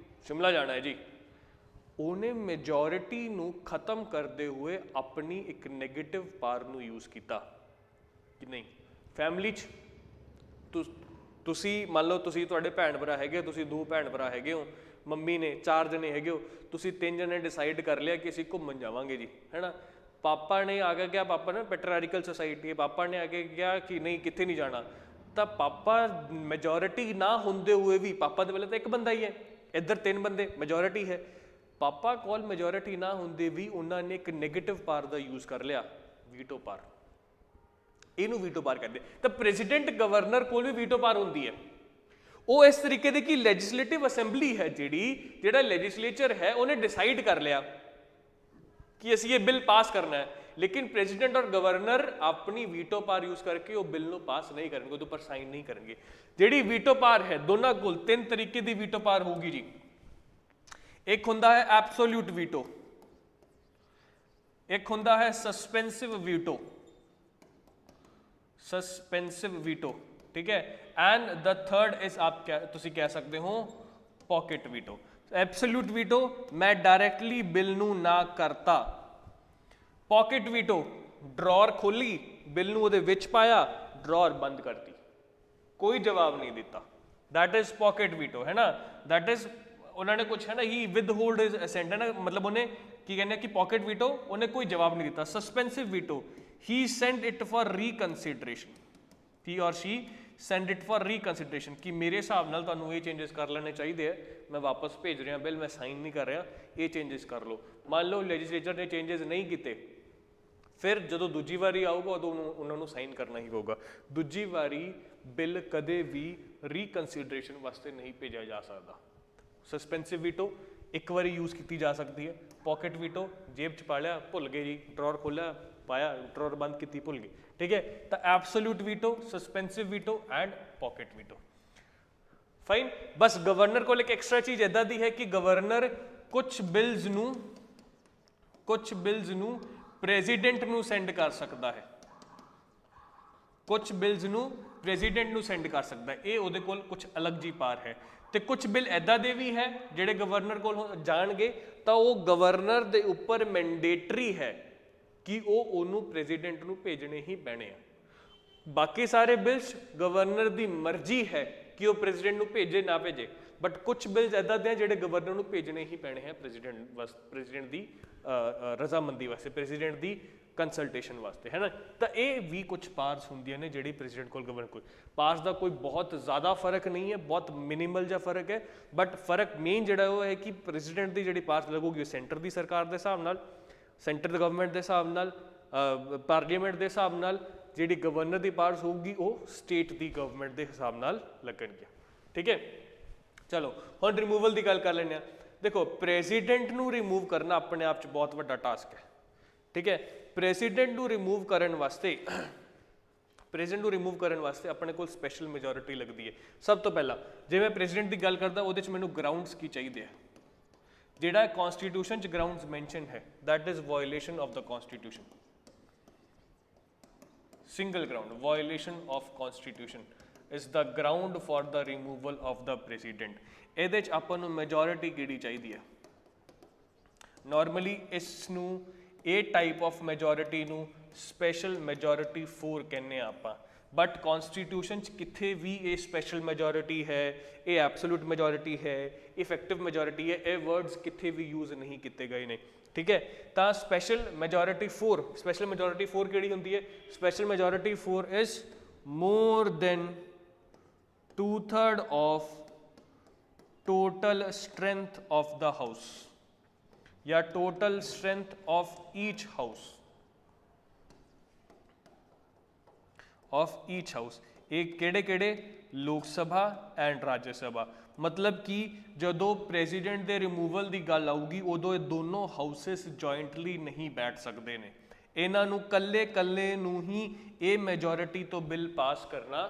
शिमला जाना है जी, ਉਹਨੇ ਮੈਜੋਰਿਟੀ ਨੂੰ ਖਤਮ ਕਰਦੇ ਹੋਏ ਆਪਣੀ ਇੱਕ ਨੈਗੇਟਿਵ ਪਾਵਰ ਨੂੰ ਯੂਜ਼ ਕੀਤਾ ਕਿ ਨਹੀਂ। ਫੈਮਿਲੀ 'ਚ ਤੁਸੀਂ ਮੰਨ ਲਓ ਤੁਸੀਂ ਤੁਹਾਡੇ ਭੈਣ ਭਰਾ ਹੈਗੇ, ਤੁਸੀਂ 2 ਭੈਣ ਭਰਾ ਹੈਗੇ ਹੋ, ਮੰਮੀ ਨੇ 4 ਜਣੇ ਹੈਗੇ ਹੋ, ਤੁਸੀਂ 3 ਜਣੇ ਡਿਸਾਈਡ ਕਰ ਲਿਆ ਕਿ ਅਸੀਂ ਘੁੰਮਣ ਜਾਵਾਂਗੇ ਜੀ, ਹੈ ਨਾ। ਪਾਪਾ ਨੇ ਆ ਕੇ ਕਿਹਾ, ਪਾਪਾ ਨੇ ਪੈਟਰਾਰੀਕਲ ਸੋਸਾਇਟੀ ਹੈ, ਪਾਪਾ ਨੇ ਆ ਕੇ ਕਿਹਾ ਕਿ ਨਹੀਂ ਕਿੱਥੇ ਨਹੀਂ ਜਾਣਾ, ਤਾਂ ਪਾਪਾ ਮੈਜੋਰਿਟੀ ਨਾ ਹੁੰਦੇ ਹੋਏ ਵੀ, ਪਾਪਾ ਦੇ ਵੇਲੇ ਤਾਂ ਇੱਕ ਬੰਦਾ ਹੀ ਹੈ, ਇੱਧਰ 3 ਬੰਦੇ ਮੈਜੋਰਿਟੀ ਹੈ, ਪਾਪਾ ਕੋਲ ਮੈਜੋਰਿਟੀ ਨਾ ਹੁੰਦੇ ਵੀ ਉਹਨਾਂ ਨੇ ਇੱਕ ਨੈਗੇਟਿਵ ਪਾਵਰ ਦਾ ਯੂਜ਼ ਕਰ ਲਿਆ, ਵੀਟੋ ਪਾਵਰ, ਇਹਨੂੰ ਵੀਟੋ ਪਾਵਰ ਕਹਿੰਦੇ। ਤਾਂ ਪ੍ਰੈਜ਼ੀਡੈਂਟ ਗਵਰਨਰ ਕੋਲ ਵੀ ਵੀਟੋ ਪਾਵਰ ਹੁੰਦੀ ਹੈ। ਉਹ ਇਸ ਤਰੀਕੇ ਦੀ ਕਿ ਲੈਜਿਸਲੇਟਿਵ ਅਸੈਂਬਲੀ ਹੈ ਜਿਹੜਾ ਲੈਜਿਸਲੇਚਰ ਹੈ ਉਹਨੇ ਡਿਸਾਈਡ ਕਰ ਲਿਆ ਕਿ ਅਸੀਂ ਇਹ ਬਿੱਲ ਪਾਸ ਕਰਨਾ ਹੈ, लेकिन प्रेसिडेंट और गवर्नर अपनी वीटो पावर यूज करके वो बिल पास नहीं करेंगे, ਉਹਦੇ ਉੱਪਰ ਸਾਈਨ नहीं करेंगे। ਜਿਹੜੀ ਵੀਟੋ ਪਾਵਰ ਹੈ ਦੋਨਾਂ ਕੋਲ 3 ਤਰੀਕੇ ਦੀ ਵੀਟੋ ਪਾਵਰ ਹੋਊਗੀ ਜੀ। ਇੱਕ ਹੁੰਦਾ ਹੈ ਐਬਸੋਲੂਟ ਵੀਟੋ, ਇੱਕ ਹੁੰਦਾ ਹੈ ਸਸਪੈਂਸਿਵ ਵੀਟੋ, ਸਸਪੈਂਸਿਵ ਵੀਟੋ, ठीक है। एंड द थर्ड इज आप तुसी कह सकते हो पॉकेट वीटो। एब्सोल्यूट वीटो मैं डायरेक्टली बिल नू ना करता, पॉकेट वीटो ड्रॉर खोली बिल नू उहदे विच पाया, ड्रॉर बंद करती, कोई जवाब नहीं दिता, दैट इज पॉकेट वीटो, है ना। दैट इज उन्होंने कुछ है ना ही विद होल्ड इज असेंट, है ना, मतलब उन्हें की कहने कि पॉकेट वीटो उन्हें कोई जवाब नहीं दिता। Suspensive veto he send it for reconsideration, he or she send it for reconsideration ਕਿ ਮੇਰੇ ਹਿਸਾਬ ਨਾਲ ਤੁਹਾਨੂੰ ਇਹ ਚੇਂਜਸ ਕਰ ਲੈਣੇ ਚਾਹੀਦੇ ਆ, ਮੈਂ ਵਾਪਸ ਭੇਜ ਰਿਹਾ ਬਿੱਲ, ਮੈਂ ਸਾਈਨ ਨਹੀਂ ਕਰ ਰਿਹਾ, ਇਹ ਚੇਂਜਸ ਕਰ ਲਓ। ਮੰਨ ਲਓ ਲੈਜਿਸਲੇਚਰ ਨੇ ਚੇਂਜਸ ਨਹੀਂ ਕੀਤੇ, ਫਿਰ ਜਦੋਂ ਦੂਜੀ ਵਾਰੀ ਆਊਗਾ ਉਦੋਂ ਉਹਨਾਂ ਨੂੰ ਸਾਈਨ ਕਰਨਾ ਹੀ ਪਊਗਾ। ਦੂਜੀ ਵਾਰੀ ਬਿੱਲ ਕਦੇ ਵੀ ਰੀਕਨਸੀਡਰੇਸ਼ਨ ਵਾਸਤੇ ਨਹੀਂ ਭੇਜਿਆ ਜਾ ਸਕਦਾ। ਸਸਪੈਂਸਿਵ ਵੀਟੋ ਇੱਕ ਵਾਰੀ ਯੂਜ਼ ਕੀਤੀ ਜਾ ਸਕਦੀ ਹੈ, ਪॉकेट ਵੀਟੋ ਜੇਬ 'ਚ ਪਾ ਲਿਆ ਭੁੱਲ ਗਏ ਜੀ, ਡਰਾਅਰ ਖੋਲ੍ਹਿਆ ਪਾਇਆ, ਡਰਾਅਰ ਬੰਦ ਕੀਤੀ ਭੁੱਲ ਗਏ, ठीक है। तो absolute veto, suspensive veto and pocket veto, fine. बस गवर्नर को एक एक्स्ट्रा चीज इदा दी है कि गवर्नर कुछ बिल्स नू प्रेजिडेंट नू सेंड कर सकता है, कुछ बिल्स नू प्रेजिडेंट नू सेंड कर सकता है, ये उहदे कोल कुछ अलग जी पावर है। तो कुछ बिल इदा दे भी है जिहड़े गवर्नर कोल जाणगे तो वो गवर्नर दे उपर मैंडेटरी है कि वो प्रेजिडेंट नू भेजने ही पैने आ। बाकी सारे बिल्स गवर्नर की मर्जी है कि वो प्रेजिडेंट नू भेजे ना भेजे, बट कुछ बिल्स इदा दे जिहड़े गवर्नर नू भेजने ही पैने हैं प्रेजिडेंट की रजामंदी वास्ते, प्रेजिडेंट की कंसल्टेशन वास्ते, है ना। तो ये भी कुछ पावर्स होंदियां ने जिहड़ी प्रेजिडेंट कोल गवर्नर कोल। पावर्स का कोई बहुत ज़्यादा फर्क नहीं है, बहुत मिनिमल जा फर्क है, बट फर्क मेन जिहड़ा वो है कि प्रेजिडेंट की जिहड़ी पावर्स लगूगी सेंटर की सरकार के हिसाब नाल, सेंटर गवर्नमेंट के हिसाब नाल, पार्लीमेंट के हिसाब नाल, जिहड़ी गवर्नर की पावर्स होगी वो स्टेट की गवर्नमेंट के हिसाब नाल लगणगियां, ठीक है। चलो हुण रिमूवल की गल कर लैंदे आ। देखो प्रेजिडेंट नू रिमूव करना अपने आप च बहुत वड्डा टास्क है, ठीक है। प्रेजिडेंट नू रिमूव करन वास्ते प्रेजिडेंट नू रिमूव करन वास्ते अपने कोल स्पैशल मेजोरिटी लगती है। सब तो पहला जे मैं प्रेजिडेंट की गल करदा उहदे च मैनूं ग्राउंड्स की चाहिए है, जिहड़ा कॉन्स्टिट्यूशन च ग्राउंड्स मैंशन है, that is violation of the constitution, single ground violation of constitution is the ground for the removal of the president. ਇਹਦੇ ਚ ਆਪਾਂ ਨੂੰ ਮੈਜੋਰਿਟੀ ਕਿਹੜੀ ਚਾਹੀਦੀ ਹੈ? ਨਾਰਮਲੀ ਇਸ ਨੂੰ ਇਹ ਟਾਈਪ ਆਫ ਮੈਜੋਰਿਟੀ ਨੂੰ ਸਪੈਸ਼ਲ ਮੈਜੋਰਿਟੀ 4 ਕਹਿੰਦੇ ਆ ਆਪਾਂ, बट कॉन्स्टिट्यूशन किथे भी ये स्पैशल मैजोरिटी है, ये एब्सोल्यूट मैजोरिटी है, इफेक्टिव मैजोरिटी है, ये वर्ड्स किथे भी यूज़ नहीं किए गए ने, ठीक है। तो स्पैशल मैजोरिटी 4, स्पैशल मैजोरिटी 4 केड़ी होंदी है? Special majority 4 is more than 2/3 of total strength of the house या total strength of each house, of each house. एक केड़े लोक सभा एंड राज्य सभा, मतलब कि जदों प्रेजिडेंट के रिमूवल की गल आऊगी उदों दोनों हाउसिस जॉइंटली नहीं बैठ सकते ने, इन्हां नूं कल्ले नूं ही ये मैजोरिटी तो बिल पास करना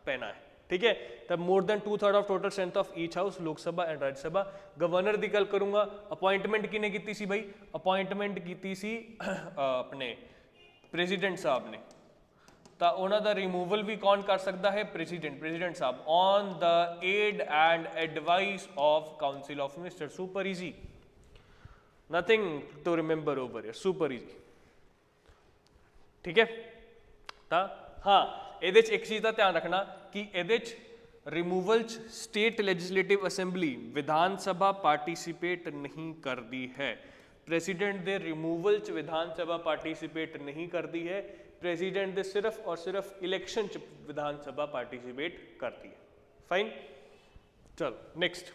पैना है, ठीक है। तो मोर than 2/3 of total strength of each house, लोक सभा एंड राज्य सभा। गवर्नर की गल करूंगा, अपॉइंटमेंट किने की सी भाई, अपॉइंटमेंट की सी अपने प्रेसिडेंट साहब ने, तो उन्हों का रिमूवल भी कौन कर सकता है, प्रेसिडेंट साहब, on the aid and advice of council of minister. Super easy, nothing to remember over here, super easy, ठीक है। तो हाँ, ये एक चीज़ का ध्यान रखना कि ये removal state legislative assembly Vidhan Sabha participate नहीं करती है। प्रेसिडेंट दे रिमूवल च विधान सभा पार्टिसिपेट नहीं करती है, प्रेसिडेंट दे सिर्फ और सिर्फ इलैक्शन च विधान सभा पार्टिसिपेट करती है। फाइन, चलो नेक्स्ट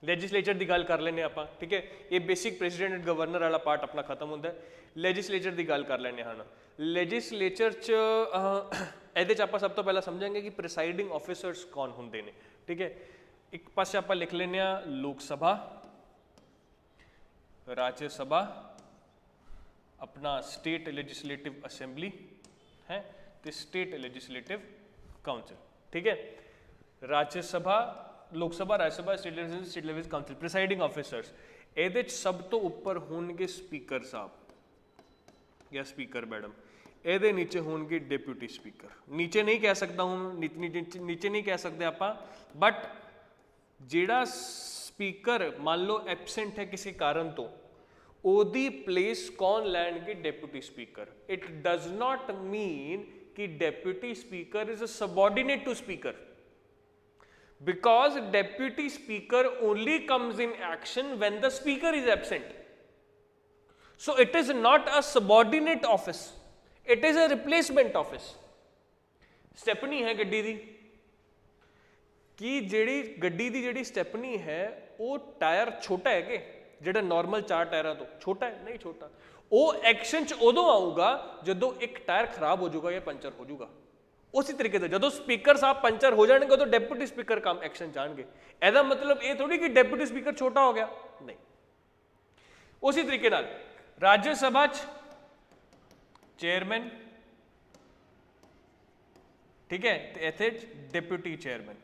लैजिस्लेचर की गल कर लेने आप, ठीक है। ये बेसिक प्रेसिडेंट गवर्नर वाला पार्ट अपना खत्म होता है। लैजिस्लेचर की गल कर लेने हाँ, लैजिस्लेचर च आप सब तो पहला समझेंगे कि प्रिसाइडिंग ऑफिसर्स कौन होंगे ने, ठीक है। एक पास आप लिख लेने लोक सभा, राज्य सभा, अपना स्टेट लैजिस्लेटिव असैंबली है, तो स्टेट लैजिस्लेटिव काउंसिल, ठीक है। राज्य सभा, लोक सभा, राज्य सभा, state legislative council, presiding officers, ये सब तो उपर होंगे स्पीकर साहब या स्पीकर मैडम, ये नीचे होंगे डिप्यूटी स्पीकर। नीचे नहीं कह सकता हूँ, नीचे नहीं कह सकते आप, बट जेड़ा स्पीकर मान लो एबसेंट है किसी कारण तो, ओदी प्लेस कौन लैंगे, deputy speaker. It does not mean कि deputy speaker is a subordinate to speaker, because deputy speaker only comes in action when the speaker is absent. So it is not a subordinate office, it is a replacement office. Stepney है गड्डी दी कि जेड़ी गड्डी दी जेड़ी stepney है वो tyre छोटा है कि जेड़ा नॉर्मल 4 टायरों तो छोटा है, नहीं छोटा। वो एक्शन च उदों आऊगा जदों एक टायर खराब हो जाऊगा या पंचर हो जाऊगा। उसी तरीके से जो स्पीकर साहब पंचर हो जाएंगे तो डिप्यूटी स्पीकर काम एक्शन जाएंगे। एदा मतलब ये थोड़ी कि डिप्यूटी स्पीकर छोटा हो गया, नहीं। उसी तरीके नाल राज्य सभा चेयरमैन, ठीक है, इत्थे deputy chairman.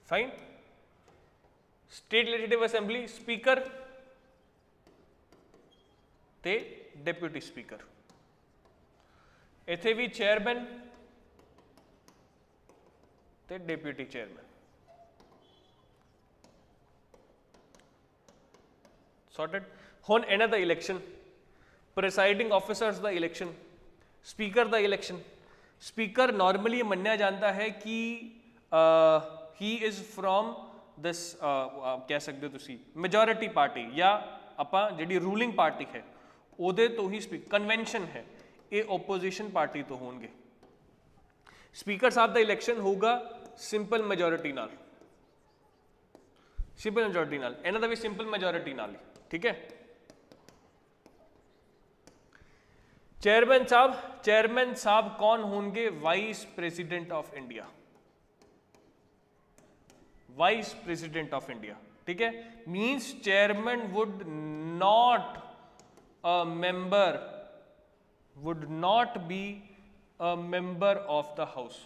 Fine. State legislative assembly speaker ते डिप्यूटी स्पीकर, इत्थे भी चेयरमैन ते डिप्यूटी चेयरमैन। सॉर्टेड। हुण इन्हां दा इलैक्शन, प्रिसाइडिंग ऑफिसर्स दा इलैक्शन, स्पीकर दा इलैक्शन। स्पीकर नॉर्मली मन्निया जाता है कि ही इज फ्रॉम दिस कह सकते हो तुसी मेजोरिटी पार्टी या आपां जिहड़ी रूलिंग पार्टी है ਉਹਦੇ तो ही स्पीकर। कन्वेंशन है ये ओपोजिशन पार्टी तो होंगे। स्पीकर साहब का इलैक्शन होगा सिंपल मेजोरिटी नाल, सिंपल मेजोरिटी नाल, इन्हां दा भी सिंपल मेजोरिटी नाल ही, ठीक है। चेयरमैन साहब कौन होंगे, vice president of India, vice president of India, ठीक है। Means chairman would not a member, would not be a member of the house,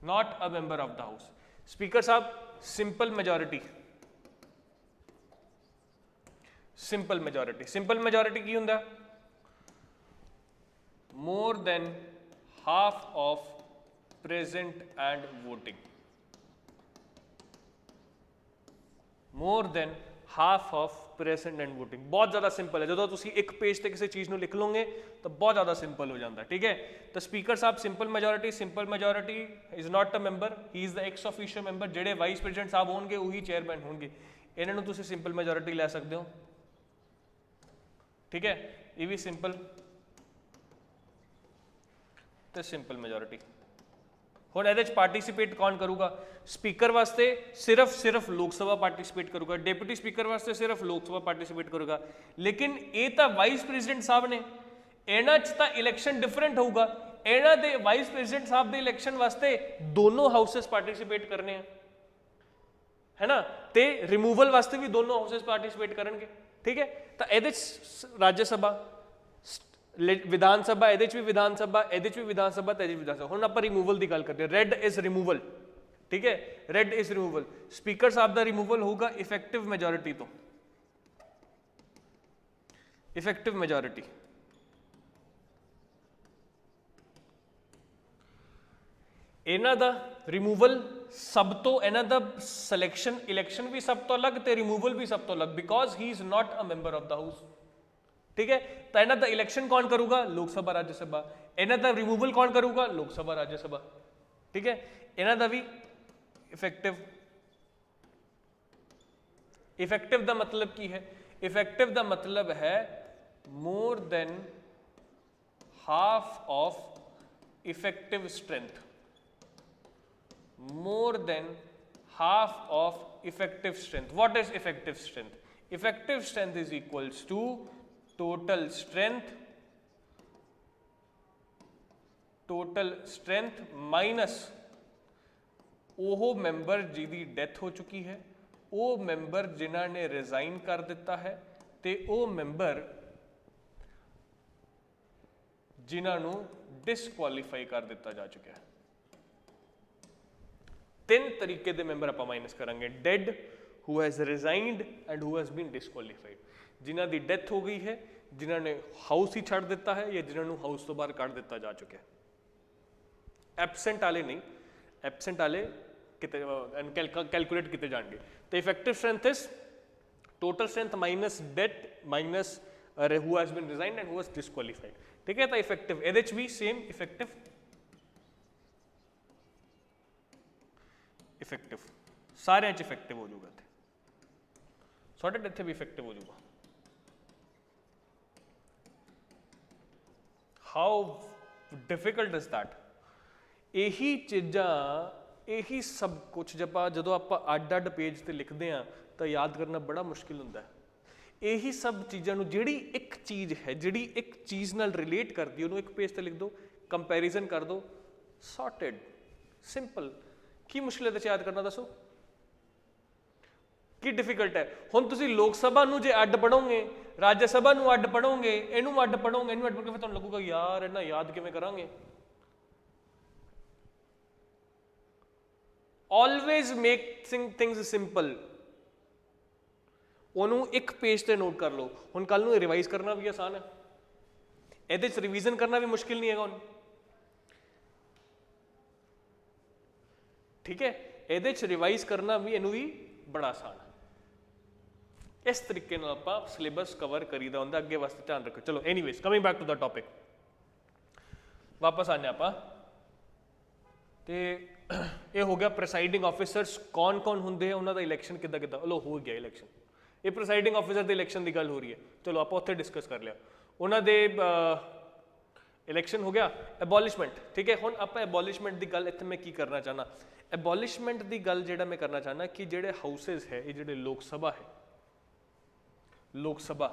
not a member of the house. Speaker साहब simple majority, simple majority, simple majority की हुंदा, more than half of present and voting, more than half of present and voting. बहुत ज़्यादा simple है, जो तुम एक page से किसी चीज़ को लिख लोगे तो बहुत ज़्यादा सिंपल हो जाता है, ठीक है। तो स्पीकर साहब simple majority is not a member, he is the x official member. जेडे वाइस प्रेजिडेंट साहब होंगे वही चेयरमैन होंगे, इन्होंने तुम सिंपल मेजोरिटी लै सकते हो, ठीक है। ये भी सिंपल तो सिंपल मेजोरिटी। हुण इहदे पार्टिसिपेट कौन करूगा, स्पीकर वास्ते सिर्फ लोक सभा पार्टिसिपेट करूगा, डिप्यूटी स्पीकर वास्ते सिर्फ लोक सभा पार्टिसिपेट करूगा। लेकिन ये तो वाइस प्रेसिडेंट साहब ने, इन्हां च तां इलैक्शन डिफरेंट होगा। इन्हां दे वाइस प्रेसिडेंट साहब दे इलैक्शन वास्ते दोनों हाउसेस पार्टिसिपेट करने हैं, है ना, ते रिमूवल वास्ते भी दोनों हाउसेस पार्टिसिपेट करेंगे, ठीक है। तो ये राज्य सभा, विधान सभा, ये भी विधान सभा, ये भी विधान सभा, ते विधान सभा। हुण आपां रिमूवल की गल करते हैं, रेड इज रिमूवल, ठीक है, रेड इज रिमूवल। स्पीकर साहब का रिमूवल होगा इफेक्टिव मैजोरिटी तो, इफेक्टिव मैजोरिटी। इन्हां दा रिमूवल सब तो, इन्हां दा सिलेक्शन इलैक्शन भी सब तो अलग ते रिमूवल भी सब तो अलग, because he is not a member of the house, ठीक है। तो इन्हां दा इलैक्शन कौन करूगा? लोक सभा राज्य सभा। इन्हां दा रिमूवल कौन करूगा? लोक सभा राज्य सभा, ठीक है। इन्हां दा भी इफेक्टिव। इफेक्टिव दा मतलब की है? इफेक्टिव दा मतलब है more than half of effective strength, more than half of effective strength. What is effective strength? Effective strength is equals to total strength minus ਉਹ ਮੈਂਬਰ ਜਿਹਦੀ ਡੈਥ ਹੋ ਚੁੱਕੀ ਹੈ, ਉਹ ਮੈਂਬਰ ਜਿਨ੍ਹਾਂ ਨੇ ਰਿਜ਼ਾਈਨ ਕਰ ਦਿੱਤਾ ਹੈ, ਤੇ ਉਹ ਮੈਂਬਰ ਜਿਨ੍ਹਾਂ ਨੂੰ ਡਿਸਕੁਆਲੀਫਾਈ ਕਰ ਦਿੱਤਾ ਜਾ ਚੁੱਕਿਆ ਹੈ। तीन तरीके के मैंबर आप माइनस करांगे, dead, who has resigned and who has been disqualified. जिन्हों की डेथ हो गई है, जिन्होंने हाउस ही छड़ दिता है, या जिन्होंने हाउस तो बाहर कढ़ दिता जा चुका है। एबसेंट वाले नहीं, एबसेंट वाले किते कैलकुलेट किए जाएंगे। तो effective strength is total strength minus dead minus who has been resigned and who has disqualified, ठीक है। तो इफेक्टिव ये भी सेम इफेक्टिव इफेक्टिव सारे इफेक्टिव हो जाऊगा, सॉर्टेड इत्थे भी इफेक्टिव हो जाऊगा। How difficult is that? यही चीज़ां, यही सब कुछ जो आप अड अड पेज ते लिखते हैं तो याद करना बड़ा मुश्किल होंदा है। यही सब चीज़ों जिहड़ी एक चीज़ है, जिहड़ी एक चीज़ नाल रिलेट करती है, उन्होंने एक पेज ते लिख दो, कंपैरिजन कर दो, सॉर्टेड, सिंपल। की मुश्किल है याद करना, दसो की डिफिकल्ट है? हुण तुसीं लोक सभा नूं जे अड पढ़ोगे, राज्य सभा नूं अड पढ़ोगे, इनू अड पढ़ोगे, इनू अड पढ़ के फिर तुहानूं लगूगा यार इन्हां याद किवें करांगे। ऑलवेज मेक थिंग्स सिंपल, उन्होंने एक पेज ते नोट कर लो। हुण कल नूं रिवाइज करना भी आसान है, इहदे च रिवीजन करना भी मुश्किल नहीं है, ठीक है। ये रिवाइज करना भी इनू भी बड़ा आसान है। इस तरीके आप सिलेबस कवर करीदा होंदा, अगे वास्ते ध्यान रखो। चलो anyways coming back to the topic, वापस आने आप। ये हो गया प्रिसाइडिंग ऑफिसर्स कौन कौन होंगे, उन्होंने इलैक्शन किदा किदा, लो हो गया इलैक्शन। ये प्रिसाइडिंग ऑफिसर के इलैक्शन की गल हो रही है, चलो आप उत्थे डिस्कस कर लिया। उन्होंने इलैक्शन हो गया। एबॉलिशमेंट, ठीक है। हुण आप एबॉलिशमेंट की गल इत्थे मैं की करना चाहना, एबॉलिशमेंट की गल जिहड़ा मैं करना चाहना कि जिहड़े हाउसेज है, ये जिहड़े लोक सभा है, लोक सभा,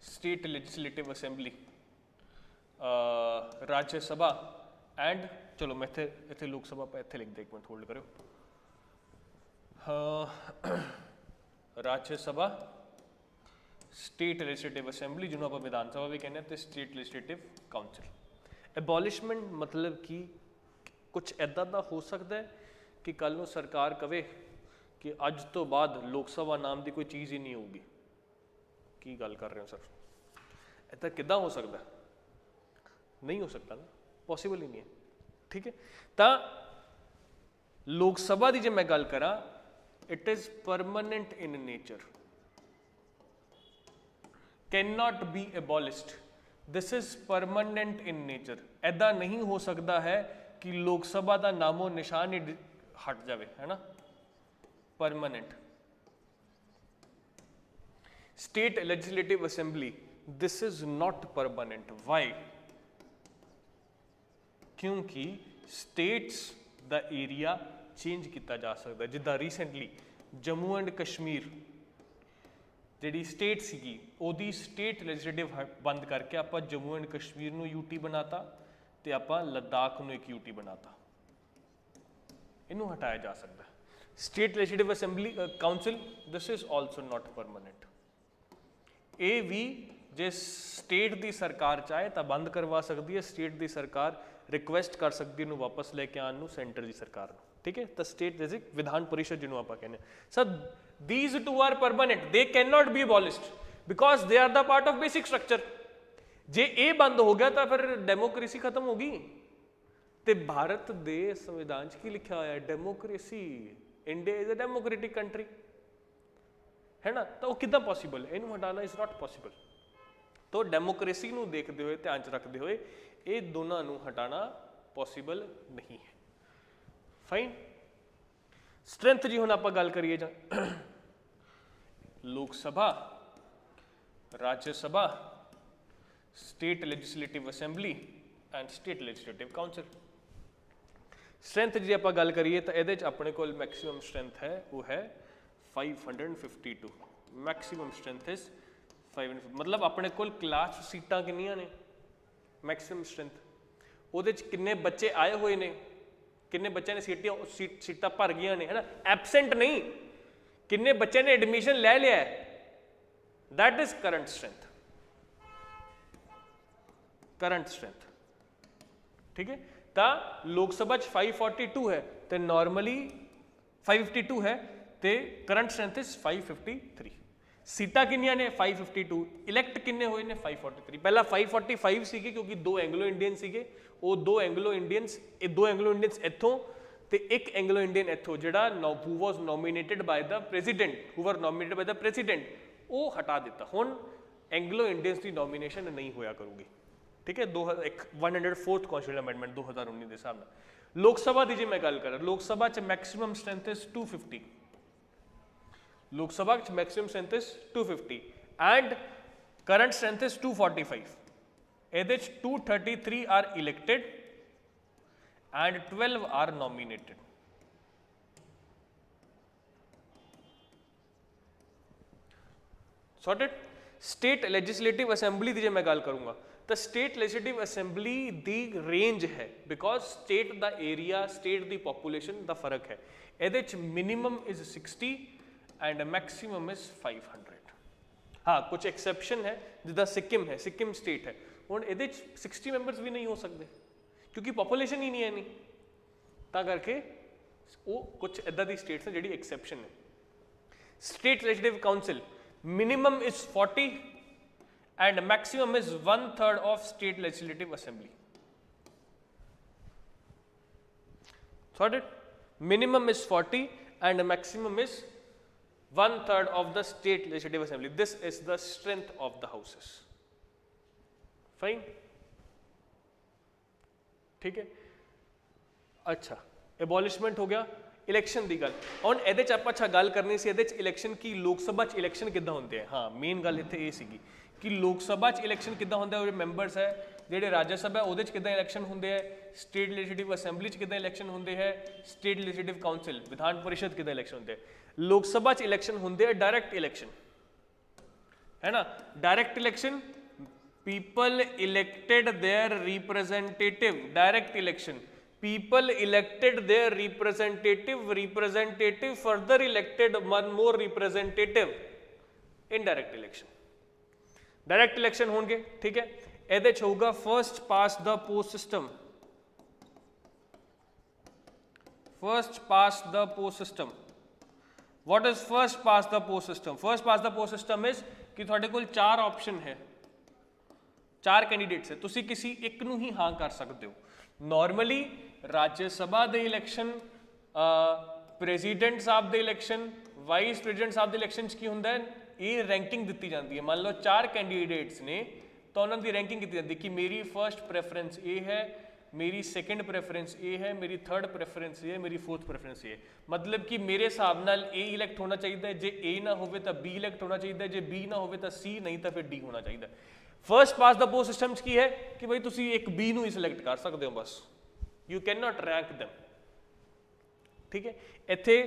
स्टेट लैजिस्लेटिव असैंबली, राज्य सभा एंड, चलो मैं इत्थे लोक सभा पर इत्थे लिख दे, एक मिनट होल्ड करो, राज्य सभा, स्टेट लैजिस्लेटिव असैंबली जिन्होंने आप विधान सभा भी कहने, तो स्टेट लैजिस्लेटिव काउंसिल। एबॉलिशमेंट मतलब कि कुछ ऐदा दा हो सकता है कि कल नूं सरकार कहे कि अज तो बाद लोक सभा नाम की कोई चीज़ ही नहीं होगी। की गल कर रहे हो सर, ऐसा किद्दां हो सकता है? नहीं हो सकता ना, पॉसिबल ही नहीं है, ठीक है। तो लोक सभा की जो मैं गल करा, it is permanent in nature, can not be abolished, this is permanent in nature. ऐदा नहीं हो सकता है कि लोक सभा का नामो निशान ही हट जाए, है ना, permanent. State legislative assembly, this is not permanent. Why? क्योंकि स्टेट्स दा एरिया चेंज किया जा सकता है। जिदा रिसेंटली जम्मू एंड कश्मीर जी स्टेट सी, ओदी स्टेट लेजिस्लेटिव बंद करके आप जम्मू एंड कश्मीर नूं यूटी बनाता, तो आप लद्दाख नूं एक यूटी बनाता, इनू हटाया जा सकता है। State legislative assembly council, this is also not permanent. ਇਹ ਵੀ ਜੇ ਸਟੇਟ ਦੀ ਸਰਕਾਰ ਚਾਹੇ ਤਾਂ ਬੰਦ ਕਰਵਾ ਸਕਦੀ ਹੈ, ਸਟੇਟ ਦੀ ਸਰਕਾਰ ਰਿਕੁਐਸਟ ਕਰ ਸਕਦੀ ਇਹਨੂੰ ਵਾਪਸ ਲੈ ਕੇ ਆਉਣ ਨੂੰ ਸੈਂਟਰ ਦੀ ਸਰਕਾਰ ਨੂੰ, ਠੀਕ ਹੈ। ਤਾਂ ਸਟੇਟ ਜੈਸੇ ਵਿਧਾਨ ਪਰਿਸ਼ਦ ਜਿਹਨੂੰ ਆਪਾਂ ਕਹਿੰਦੇ sir, these two are permanent, they cannot be abolished because they are the part of basic structure। ਜੇ ਇਹ ਬੰਦ ਹੋ ਗਿਆ ਤਾਂ ਫਿਰ ਡੈਮੋਕ੍ਰੇਸੀ ਖਤਮ ਹੋ ਗਈ। ਤੇ ਭਾਰਤ ਦੇ ਸੰਵਿਧਾਨ 'ਚ ਕੀ ਲਿਖਿਆ ਹੋਇਆ ਹੈ? Democracy, India is a democratic country, ਹੈ ਨਾ। ਤਾਂ ਉਹ ਕਿੱਦਾਂ ਪੋਸੀਬਲ ਹੈ? ਇਹਨੂੰ ਹਟਾਉਣਾ ਇਜ਼ ਨਾਟ ਪੋਸੀਬਲ। ਤਾਂ ਡੈਮੋਕ੍ਰੇਸੀ ਨੂੰ ਦੇਖਦੇ ਹੋਏ, ਧਿਆਨ 'ਚ ਰੱਖਦੇ ਹੋਏ ਇਹ ਦੋਨਾਂ ਨੂੰ ਹਟਾਉਣਾ ਪੋਸੀਬਲ ਨਹੀਂ ਹੈ। ਫਾਈਨ। ਸਟਰੈਂਥ ਜੀ ਹੁਣ ਆਪਾਂ ਗੱਲ ਕਰੀਏ ਜਾਂ Lok Sabha, Raj Sabha, state legislative assembly and state legislative council. Strength ਜੀ ਆਪਾਂ ਗੱਲ ਕਰੀਏ ਤਾਂ ਇਹਦੇ 'ਚ ਆਪਣੇ ਕੋਲ ਮੈਕਸਿਮਮ ਸਟਰੈਂਥ ਹੈ ਉਹ ਹੈ 552। ਮੈਕਸਿਮਮ ਸਟਰੈਂਥ ਇਜ਼ 552, ਮਤਲਬ ਆਪਣੇ ਕੋਲ ਕਲਾਸ ਸੀਟਾਂ ਕਿੰਨੀਆਂ ਨੇ? ਮੈਕਸਿਮਮ ਸਟਰੈਂਥ ਉਹਦੇ 'ਚ ਕਿੰਨੇ ਬੱਚੇ ਆਏ ਹੋਏ ਨੇ, ਕਿੰਨੇ ਬੱਚਿਆਂ ਨੇ ਸੀਟਾਂ ਭਰ ਗਈਆਂ ਨੇ, ਹੈ ਨਾ। ਐਬਸੈਂਟ ਨਹੀਂ, ਕਿੰਨੇ ਬੱਚਿਆਂ ਨੇ ਐਡਮਿਸ਼ਨ ਲੈ ਲਿਆ ਹੈ, that is current strength, current strength, ਠੀਕ ਹੈ। ਤਾਂ ਲੋਕ ਸਭਾ 'ਚ 542 ਹੈ ਤੇ ਨਾਰਮਲੀ 552 ਹੈ ਤੇ ਕਰੰਟ ਸਟਰੈਂਥ ਇਜ਼ 553। ਸੀਟਾਂ ਕਿੰਨੀਆਂ ਨੇ? 552। ਇਲੈਕਟ ਕਿੰਨੇ ਹੋਏ ਨੇ? 543। ਪਹਿਲਾਂ 545 ਸੀਗੇ ਕਿਉਂਕਿ ਦੋ ਐਂਗਲੋ ਇੰਡੀਅਨ ਸੀਗੇ, ਉਹ ਦੋ ਐਂਗਲੋ ਇੰਡੀਅਨਸ ਇੱਥੋਂ ਤੇ ਇੱਕ ਐਂਗਲੋ ਇੰਡੀਅਨ ਇੱਥੋਂ, ਜਿਹੜਾ ਹੂ ਵਾਸ ਨੋਮੀਨੇਟਡ ਬਾਈ ਦਾ ਪ੍ਰੈਜ਼ੀਡੈਂਟ, ਉਹ ਹਟਾ ਦਿੱਤਾ। ਹੁਣ ਐਂਗਲੋ ਇੰਡੀਅਨਸ ਦੀ ਨੋਮੀਨੇਸ਼ਨ ਨਹੀਂ ਹੋਇਆ ਕਰੂਗੀ, ਠੀਕ ਹੈ। 104th ਕੌਂਸਟੀਟਿਊਸ਼ਨ ਅਮੈਂਡਮੈਂਟ 2019 ਦੇ ਹਿਸਾਬ ਨਾਲ। ਲੋਕ ਸਭਾ ਦੀ ਜੇ ਮੈਂ ਗੱਲ ਕਰਾਂ, ਲੋਕ ਸਭਾ 'ਚ maximum strength is 250। Lok Sabha 'ਚ maximum strength is 250 and current strength is 245। ਇਹਦੇ 'ਚ 233 are elected and 12 are nominated. Sorted. State legislative assembly ਦੀ ਜੇ ਮੈਂ ਗੱਲ ਕਰੂੰਗਾ ਤਾਂ ਸਟੇਟ ਲੈਜਿਸਲੇਟਿਵ ਅਸੈਂਬਲੀ ਦੀ ਰੇਂਜ ਹੈ, ਬਿਕੋਜ਼ ਸਟੇਟ ਦਾ ਏਰੀਆ, ਸਟੇਟ ਦੀ ਪੋਪੂਲੇਸ਼ਨ ਦਾ ਫਰਕ ਹੈ। ਇਹਦੇ 'ਚ minimum is 60 and maximum is 500। ਹਾਂ, ਕੁਝ ਐਕਸੈਪਸ਼ਨ ਹੈ, ਜਿੱਦਾਂ ਸਿੱਕਿਮ ਹੈ, ਸਿੱਕਿਮ ਸਟੇਟ ਹੈ, ਹੁਣ ਇਹਦੇ 'ਚ 60 ਮੈਂਬਰਸ ਵੀ ਨਹੀਂ ਹੋ ਸਕਦੇ ਕਿਉਂਕਿ ਪੋਪੂਲੇਸ਼ਨ ਹੀ ਨਹੀਂ ਹੈ ਨਹੀਂ, ਤਾਂ ਕਰਕੇ ਉਹ ਕੁਝ ਇੱਦਾਂ ਦੀ ਸਟੇਟਸ ਹੈ ਜਿਹੜੀ ਐਕਸੈਪਸ਼ਨ ਹੈ। State legislative council minimum is 40 and maximum is 1/3 of state legislative assembly. Sorted? Minimum is 40 and maximum is 1/3 of the state legislative assembly. This is the strength of the houses. Fine? ठीक है। अच्छा, एबॉलिशमेंट हो गया। Election की गल ਹੁਣ ਇਹਦੇ 'ਚ ਆਪਾਂ ਅੱਛਾ ਗੱਲ ਕਰਨੀ ਸੀ, ਇਹਦੇ 'ਚ ਇਲੈਕਸ਼ਨ ਕੀ ਲੋਕ ਸਭਾ 'ਚ ਇਲੈਕਸ਼ਨ ਕਿੱਦਾਂ ਹੁੰਦੇ ਆ। ਹਾਂ, ਮੇਨ ਗੱਲ ਇੱਥੇ ਇਹ ਸੀਗੀ ਕਿ ਲੋਕ ਸਭਾ 'ਚ ਇਲੈਕਸ਼ਨ ਕਿੱਦਾਂ ਹੁੰਦਾ, ਉਹ ਮੈਂਬਰਸ ਹੈ ਜਿਹੜੇ ਰਾਜ ਸਭਾ ਉਹਦੇ 'ਚ ਕਿੱਦਾਂ ਇਲੈਕਸ਼ਨ ਹੁੰਦੇ ਹੈ, ਸਟੇਟ ਲੈਜਿਸਲੇਟਿਵ ਅਸੈਂਬਲੀ 'ਚ ਕਿੱਦਾਂ ਇਲੈਕਸ਼ਨ ਹੁੰਦੇ ਹੈ, ਸਟੇਟ ਲੈਜਿਸਲੇਟਿਵ ਕਾਉਂਸਲ ਵਿਧਾਨ ਪਰਿਸ਼ਦ ਕਿੱਦਾਂ ਇਲੈਕਸ਼ਨ ਹੁੰਦੇ ਹੈ। ਲੋਕ ਸਭਾ 'ਚ ਇਲੈਕਸ਼ਨ ਹੁੰਦੇ ਹੈ ਡਾਇਰੈਕਟ ਇਲੈਕਸ਼ਨ, ਹੈ ਨਾ। Direct election, people elected their representative, direct election, people elected their representative further elected one more representative, indirect election। direct election होंगे, ठीक है। ਇਹਦੇ 'ਚ ਹੋਊਗਾ first past the post system, first past the post system। what is first past the post system? first past the post system is ਕਿ ਤੁਹਾਡੇ ਕੋਲ 4 option ਹੈ, 4 ਕੈਂਡੀਡੇਟਸ ਹੈ, ਤੁਸੀਂ ਕਿਸੇ ਇੱਕ ਨੂੰ ਹੀ ਹਾਂ ਕਰ ਸਕਦੇ ਹੋ। ਨਾਰਮਲੀ ਰਾਜ ਸਭਾ ਦੇ ਇਲੈਕਸ਼ਨ, ਪ੍ਰੈਜ਼ੀਡੈਂਟ ਸਾਹਿਬ ਦੇ ਇਲੈਕਸ਼ਨ, ਵਾਈਸ ਪ੍ਰੈਜ਼ੀਡੈਂਟ ਸਾਹਿਬ ਦੇ ਇਲੈਕਸ਼ਨ 'ਚ ਕੀ ਹੁੰਦਾ ਹੈ, ਇਹ ਰੈਂਕਿੰਗ ਦਿੱਤੀ ਜਾਂਦੀ ਹੈ। ਮੰਨ ਲਓ 4 ਕੈਂਡੀਡੇਟਸ ਨੇ ਤਾਂ ਉਹਨਾਂ ਦੀ ਰੈਂਕਿੰਗ ਕੀਤੀ ਜਾਂਦੀ ਕਿ ਮੇਰੀ ਫਰਸਟ ਪ੍ਰੈਫਰੈਂਸ ਇਹ ਹੈ, ਮੇਰੀ ਸੈਕੰਡ ਪ੍ਰੈਫਰੈਂਸ ਇਹ ਹੈ, ਮੇਰੀ ਥਰਡ ਪ੍ਰੈਫਰੈਂਸ ਇਹ ਹੈ, ਮੇਰੀ ਫੋਰਥ ਪ੍ਰੈਫਰੈਂਸ ਇਹ ਹੈ। ਮਤਲਬ ਕਿ ਮੇਰੇ ਹਿਸਾਬ ਨਾਲ A ਇਲੈਕਟ ਹੋਣਾ ਚਾਹੀਦਾ ਹੈ, ਜੇ A ਨਾ ਹੋਵੇ ਤਾਂ B ਇਲੈਕਟ ਹੋਣਾ ਚਾਹੀਦਾ, ਜੇ B ਨਾ ਹੋਵੇ ਤਾਂ C, ਨਹੀਂ ਤਾਂ ਫਿਰ D ਹੋਣਾ ਚਾਹੀਦਾ। ਫਰਸਟ ਪਾਸ ਦਾ ਪੋਸਟ ਸਿਸਟਮ 'ਚ ਕੀ ਹੈ ਕਿ ਬਈ ਤੁਸੀਂ ਇੱਕ B ਨੂੰ ਹੀ ਸਿਲੈਕਟ ਕਰ ਸਕਦੇ ਹੋ ਬਸ, you can not rank them, ਠੀਕ ਹੈ। ਇੱਥੇ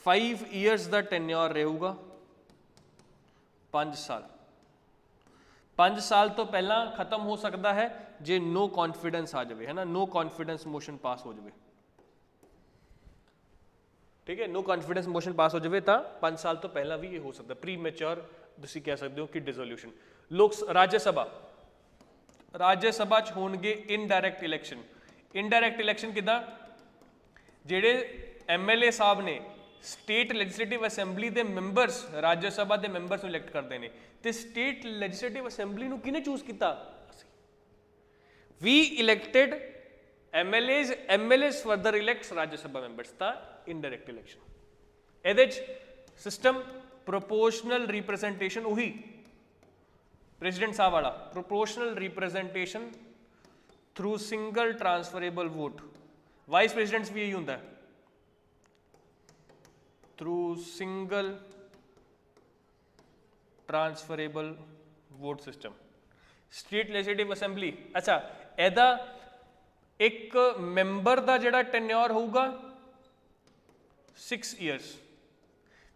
5 ਇਅਰਸ ਦਾ ਟੈਨਿਓਰ ਰਹੂਗਾ, 5 ਸਾਲ। 5 ਸਾਲ ਤੋਂ ਪਹਿਲਾਂ ਖਤਮ ਹੋ ਸਕਦਾ ਹੈ ਜੇ ਨੋ ਕੌਨਫੀਡੈਂਸ ਆ ਜਾਵੇ, ਹੈ ਨਾ, ਨੋ ਕੌਨਫੀਡੈਂਸ ਮੋਸ਼ਨ ਪਾਸ ਹੋ ਜਾਵੇ, ਠੀਕ ਹੈ। ਨੋ ਕੌਨਫੀਡੈਂਸ ਮੋਸ਼ਨ ਪਾਸ ਹੋ ਜਾਵੇ ਤਾਂ 5 ਸਾਲ ਤੋਂ ਪਹਿਲਾਂ ਵੀ ਇਹ ਹੋ ਸਕਦਾ, ਪ੍ਰੀ ਮੈਚੁਰ ਤੁਸੀਂ ਕਹਿ ਸਕਦੇ ਹੋ ਕਿ ਡਿਸੋਲੂਸ਼ਨ। ਲੋਕ ਰਾਜ ਸਭਾ ਚ ਹੋਣਗੇ ਇਨਡਾਇਰੈਕਟ ਇਲੈਕਸ਼ਨ। ਇਨਡਾਇਰੈਕਟ ਇਲੈਕਸ਼ਨ ਕਿੱਦਾਂ, ਜਿਹੜੇ MLA ਸਾਹਿਬ ਨੇ ਸਟੇਟ ਲੈਜਿਸਲੇਟਿਵ ਅਸੈਂਬਲੀ ਦੇ ਮੈਂਬਰਸ ਰਾਜ ਸਭਾ ਦੇ ਮੈਂਬਰਸ ਨੂੰ ਇਲੈਕਟ ਕਰਦੇ ਨੇ, ਤੇ ਸਟੇਟ ਲੈਜਿਸਲੇਟਿਵ ਅਸੈਂਬਲੀ ਨੂੰ ਕਿਹਨੇ ਚੂਜ਼ ਕੀਤਾ, ਅਸੀਂ। We elected MLAs further elects Raj Sabha members, ਤਾਂ ਇਨਡਾਇਰੈਕਟ ਇਲੈਕਸ਼ਨ। ਇਹਦੇ ਚ ਸਿਸਟਮ ਪ੍ਰੋਪੋਰਸ਼ਨਲ ਰਿਪਰੈਜ਼ੈਂਟੇਸ਼ਨ, ਉਹੀ ਪ੍ਰੈਜ਼ੀਡੈਂਟ ਸਾਹਿਬ ਵਾਲਾ, proportional representation through single transferable vote. Vice presidents ਵੀ ਇਹੀ ਹੁੰਦਾ ਹੈ, through single transferable vote system. State legislative assembly, ਅੱਛਾ ਇਹਦਾ ਇੱਕ ਮੈਂਬਰ ਦਾ ਜਿਹੜਾ ਟੈਨਿਓਰ ਹੋਊਗਾ 6 years।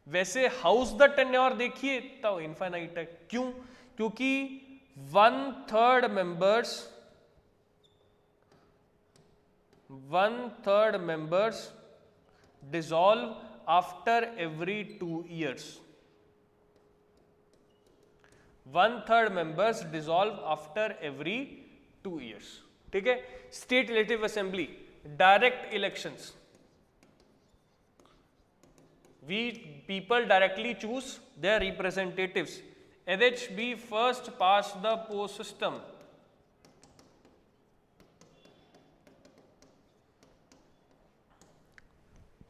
ਵੈਸੇ ਹਾਊਸ ਦਾ ਟੈਨਿਓਰ ਦੇਖੀਏ ਤਾਂ ਉਹ ਇਨਫਾਈਨਾਈਟ ਹੈ। ਕਿਉਂ? ਕਿਉਂਕਿ 1/3 members dissolve after every 2 years। 1/3 members dissolve after every 2 years। ठीक है। State legislative assembly direct elections, we people directly choose their representatives। ਇਹਦੇ ਚ ਵੀ first past the post system।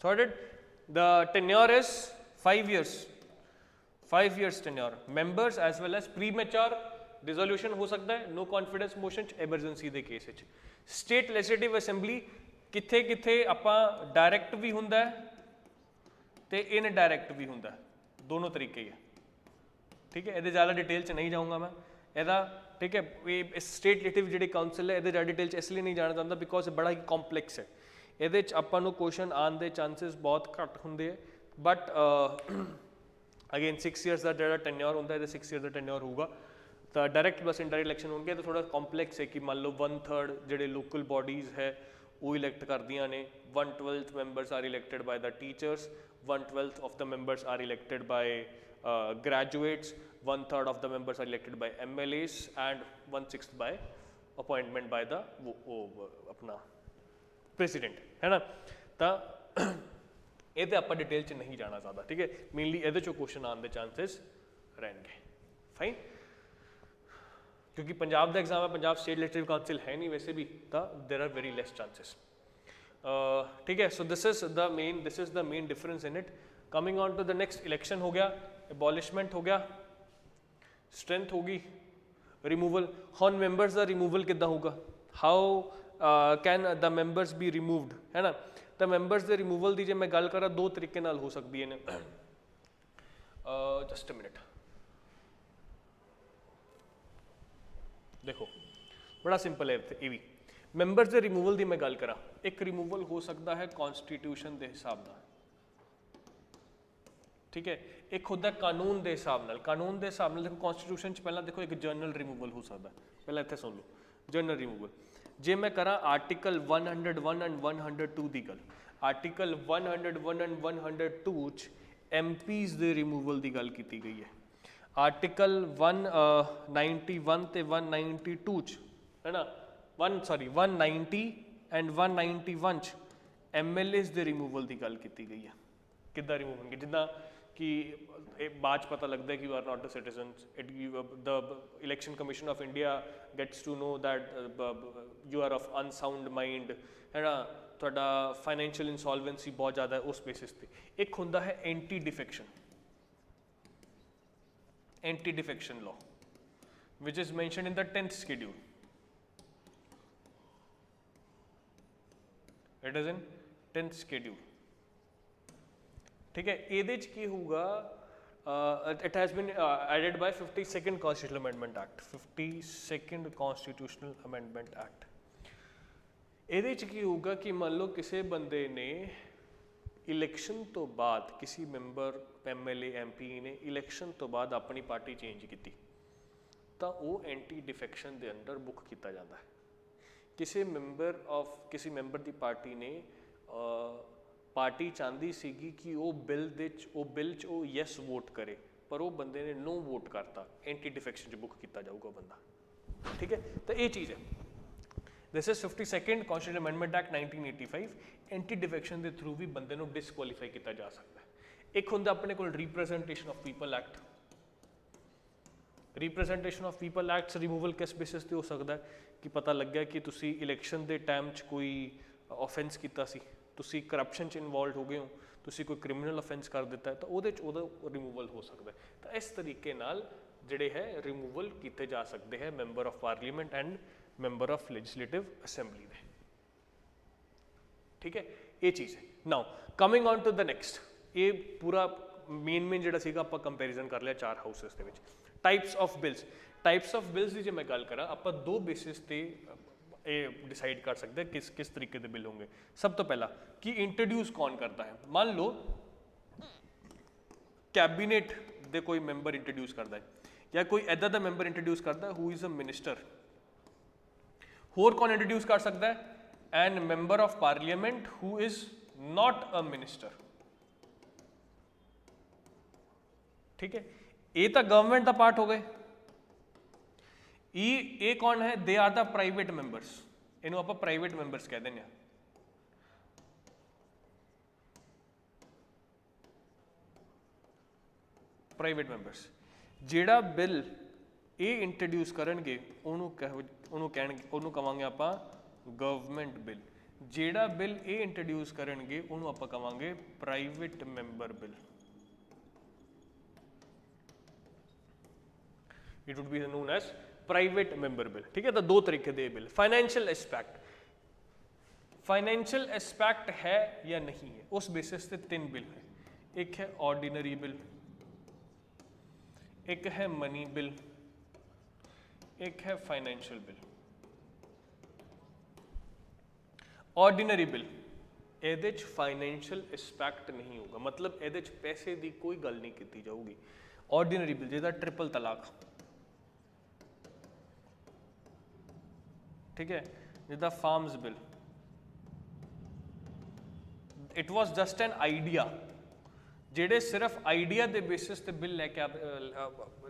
Sorted? The tenure is 5 years। 5 years tenure। Members as well as premature dissolution ਹੋ ਸਕਦਾ ਹੈ, no confidence motion ਚ, emergency ਦੇ case ਵਿੱਚ। State legislative assembly ਕਿੱਥੇ ਕਿੱਥੇ ਆਪਾਂ direct ਵੀ ਹੁੰਦਾ ਹੈ ਤੇ ਇਨਡਾਇਰੈਕਟ ਵੀ ਹੁੰਦਾ, ਦੋਨੋਂ ਤਰੀਕੇ ਹੀ ਹੈ। ਠੀਕ ਹੈ। ਇਹਦੇ ਜ਼ਿਆਦਾ ਡਿਟੇਲ ਚ ਨਹੀਂ ਜਾਊਂਗਾ ਮੈਂ ਇਹਦਾ। ਠੀਕ ਹੈ। ਇਹ ਸਟੇਟ ਲੈਜਿਸਲੇਟਿਵ ਜਿਹੜੀ ਕਾਊਂਸਲ ਹੈ ਇਹਦੇ ਜ਼ਿਆਦਾ ਡਿਟੇਲ ਚ ਇਸ ਲਈ ਨਹੀਂ ਜਾਣਾ ਚਾਹੁੰਦਾ ਬਿਕੋਜ਼ ਬੜਾ ਹੀ ਕੰਪਲੈਕਸ ਹੈ। ਇਹਦੇ ਚ ਆਪਾਂ ਨੂੰ ਕੁਐਸਚਨ ਆਉਣ ਦੇ ਚਾਂਸਸ ਬਹੁਤ ਘੱਟ ਹੁੰਦੇ ਹੈ, ਬਟ ਅਗੇਨ 6 years ਦਾ ਜਿਹੜਾ ਟੈਨਿਓਰ ਹੁੰਦਾ, ਇਹਦੇ 6 years ਦਾ ਟੈਨਿਓਰ ਹੋਊਗਾ। ਤਾਂ ਡਾਇਰੈਕਟ ਪਲਸ ਇਨਡਾਇਰੈਕਟ ਇਲੈਕਸ਼ਨ ਹੋਣਗੇ। ਤਾਂ ਥੋੜਾ ਕੰਪਲੈਕਸ ਹੈ ਕਿ ਮੰਨ ਲਓ 1/3 ਜਿਹੜੇ ਲੋਕਲ ਬੋਡੀਜ਼ ਹੈ ਉਹ ਇਲੈਕਟ ਕਰਦੀਆਂ ਨੇ, 1/12 members are elected by the teachers, 1/12 of the members are elected by graduates, 1/3 of the members are elected by MLAs and 1/6 by appointment by the अपना president, है ना। ਤਾਂ ਇਹ ਤੇ ਆਪਾਂ ਡਿਟੇਲ ਚ ਨਹੀਂ ਜਾਣਾ ਜ਼ਿਆਦਾ। ਠੀਕ ਹੈ। ਮੇਨਲੀ ਇਹਦੇ ਚੋਂ ਕੁਐਸਚਨ ਆਉਣ ਦੇ ਚਾਂਸਸ ਰਹਿਣਗੇ। ਫਾਈਨ। ਕਿਉਂਕਿ ਪੰਜਾਬ ਦਾ ਐਗਜ਼ਾਮ ਹੈ, ਪੰਜਾਬ ਸਟੇਟ ਲੈਜਿਸਲੇਟਿਵ ਕਾਊਂਸਿਲ ਹੈ ਨਹੀਂ ਵੈਸੇ ਵੀ, ਤਾਂ ਦੇਰ ਆਰ ਵੈਰੀ ਲੈਸ ਚਾਂਸਸ। ठीक है। So this is the main difference in it. Coming on to the next, election हो गया, एबॉलिशमेंट हो गया, स्ट्रेंथ होगी, रिमूवल। ਹੁਣ ਮੈਂਬਰਸ ਦਾ ਰਿਮੂਵਲ ਕਿੱਦਾਂ ਹੋਊਗਾ, how can the members B removed, ਹੈ ਨਾ। ਤਾਂ ਮੈਂਬਰਸ ਦੇ ਰਿਮੂਵਲ ਦੀ ਜੇ ਮੈਂ ਗੱਲ ਕਰਾਂ, ਦੋ ਤਰੀਕੇ ਨਾਲ ਹੋ ਸਕਦੀ ਹੈ। ਜਸਟ ਅ ਮਿੰਟ, ਦੇਖੋ ਬੜਾ ਸਿੰਪਲ ਹੈ ਇਹ ਵੀ। ਮੈਂਬਰਸ ਦੇ ਰਿਮੂਵਲ ਦੀ ਮੈਂ ਗੱਲ ਕਰਾਂ, ਇੱਕ ਰਿਮੂਵਲ ਹੋ ਸਕਦਾ ਹੈ ਕਨਸਟੀਟਿਊਸ਼ਨ ਦੇ ਹਿਸਾਬ ਨਾਲ। ਠੀਕ ਹੈ। ਇੱਕ ਹੁੰਦਾ ਕਾਨੂੰਨ ਦੇ ਹਿਸਾਬ ਨਾਲ। ਕਾਨੂੰਨ ਦੇ ਹਿਸਾਬ ਨਾਲ ਦੇਖੋ, ਕਨਸਟੀਟਿਊਸ਼ਨ ਚ ਪਹਿਲਾਂ ਦੇਖੋ ਇੱਕ ਜਨਰਲ ਰਿਮੂਵਲ ਹੋ ਸਕਦਾ। ਪਹਿਲਾਂ ਇੱਥੇ ਸੁਣ ਲਓ, ਜਨਰਲ ਰਿਮੂਵਲ। ਜੇ ਮੈਂ ਕਰਾਂ ਆਰਟੀਕਲ 101 ਐਂਡ 102 ਦੀ ਗੱਲ, ਆਰਟੀਕਲ 101 ਐਂਡ 102 ਚ MPs ਦੇ ਰਿਮੂਵਲ ਦੀ ਗੱਲ ਕੀਤੀ ਗਈ ਹੈ। ਆਰਟੀਕਲ 191 ਤੇ 192 ਚ, ਹੈ ਨਾ, 190 ਐਂਡ 191 ਚ MLAs ਦੇ ਰਿਮੂਵਲ ਦੀ ਗੱਲ ਕੀਤੀ ਗਈ ਹੈ। ਕਿੱਦਾਂ ਰਿਮੂਵ ਹੋਣਗੇ, ਜਿੱਦਾਂ ਕਿ ਇਹ ਬਾਅਦ 'ਚ ਪਤਾ ਲੱਗਦਾ ਕਿ you are not a citizen, the election commission of India gets to know that you are of unsound mind, ਹੈ ਨਾ, ਤੁਹਾਡਾ ਫਾਈਨੈਂਸ਼ੀਅਲ ਇਨਸੋਲਵੈਂਸੀ ਬਹੁਤ ਜ਼ਿਆਦਾ ਹੈ, ਉਸ ਬੇਸਿਸ 'ਤੇ। ਇੱਕ ਹੁੰਦਾ ਹੈ anti defection, anti defection law which is mentioned in the 10th schedule। It is in 10th schedule। ठीक है। ਇਹਦੇ 'ਚ ਕੀ ਹੋਊਗਾ, it has been added by 52nd Constitutional Amendment Act, 52nd Constitutional Amendment Act। ਇਹਦੇ 'ਚ ਕੀ ਹੋਊਗਾ ਕਿ ਮੰਨ ਲਓ ਕਿਸੇ ਬੰਦੇ ਨੇ ਇਲੈਕਸ਼ਨ ਤੋਂ ਬਾਅਦ, ਕਿਸੇ ਮੈਂਬਰ MLA MP ਨੇ ਇਲੈਕਸ਼ਨ ਤੋਂ ਬਾਅਦ ਆਪਣੀ ਪਾਰਟੀ ਚੇਂਜ ਕੀਤੀ, ਤਾਂ ਉਹ ਐਂਟੀ ਡਿਫੈਕਸ਼ਨ ਦੇ ਅੰਡਰ ਬੁੱਕ ਕੀਤਾ ਜਾਂਦਾ ਹੈ। ਕਿਸੇ ਮੈਂਬਰ ਦੀ ਪਾਰਟੀ ਨੇ ਪਾਰਟੀ ਚਾਹੁੰਦੀ ਸੀਗੀ ਕਿ ਉਹ ਬਿੱਲ 'ਚ ਉਹ ਯੈਸ ਵੋਟ ਕਰੇ, पर वो बंदे ने नो वोट करता, एंटी डिफेक्शन च बुक किया जाऊगा बंदा, ठीक है। तो ये चीज़ है। This is 52nd constitution amendment act 1985। Anti defection के थ्रू भी बंदे को डिसकुआलीफाई किया जा सकता है। एक होंगे अपने को representation of people act. Representation of people act removal किस बेसिस पे हो सकता है कि पता लग गया कि तुसी इलैक्शन के टाइम च कोई ऑफेंस किया सी, तुसी करप्शन च इन्वॉल्व हो गए हो, तुसी कोई क्रिमिनल ऑफेंस कर दिता है, तो वो रिमूवल हो सकता है। तो इस तरीके नाल जिहड़े है रिमूवल किए जा सकते हैं member of parliament and member of legislative assembly दे, ठीक है। ये चीज़ है। Now coming on to the next, ये पूरा मेन जिहड़ा सीगा आपां कंपैरिजन कर लिया चार houses they which. Types of bills, types of bills की जो मैं गल करा, आप दो बेसिस पे ये डिसाइड कर सकते हैं किस किस तरीके के बिल होंगे। सब तो पहला कि इंट्रोड्यूस कौन करता है। मान लो कैबिनेट दे कोई मैंबर इंट्रोड्यूस करता है, या कोई ऐदा दा मैंबर इंट्रोड्यूस करता है हु इज़ अ मिनिस्टर। होर कौन इंट्रोड्यूस कर सकता है? An member of parliament who is not a minister, ठीक है। ये तो गवर्नमेंट का पार्ट हो गए। ये कौन है? They are the private members, इन्हों आप प्राइवेट मैंबरस कह दें। प्राइवेट मैंबरस जेड़ा बिल ये इंट्रोड्यूस करनगे उन्होंने कहांगे आप गवर्नमेंट बिल। जेड़ा बिल ये इंट्रोड्यूस करनगे उन्होंने आप कहांगे private member bill. It would be known as private member bill, ठीक है। तो दो तरीके दे bill. Financial aspect, financial aspect है या नहीं है, उस बेसिस पे तीन बिल है। एक है ऑर्डिनरी बिल, एक है मनी बिल, एक है फाइनेंशियल बिल। ऑर्डिनरी बिल ये फाइनेंशियल एस्पैक्ट नहीं होगा, मतलब ये पैसे की कोई गल नहीं की जाऊगी। ऑर्डिनरी बिल जिहदा ट्रिपल तलाक, ठीक है, जिहदा farms bill, it was just an idea. जेडे सिर्फ आइडिया के बेसिस ते बिल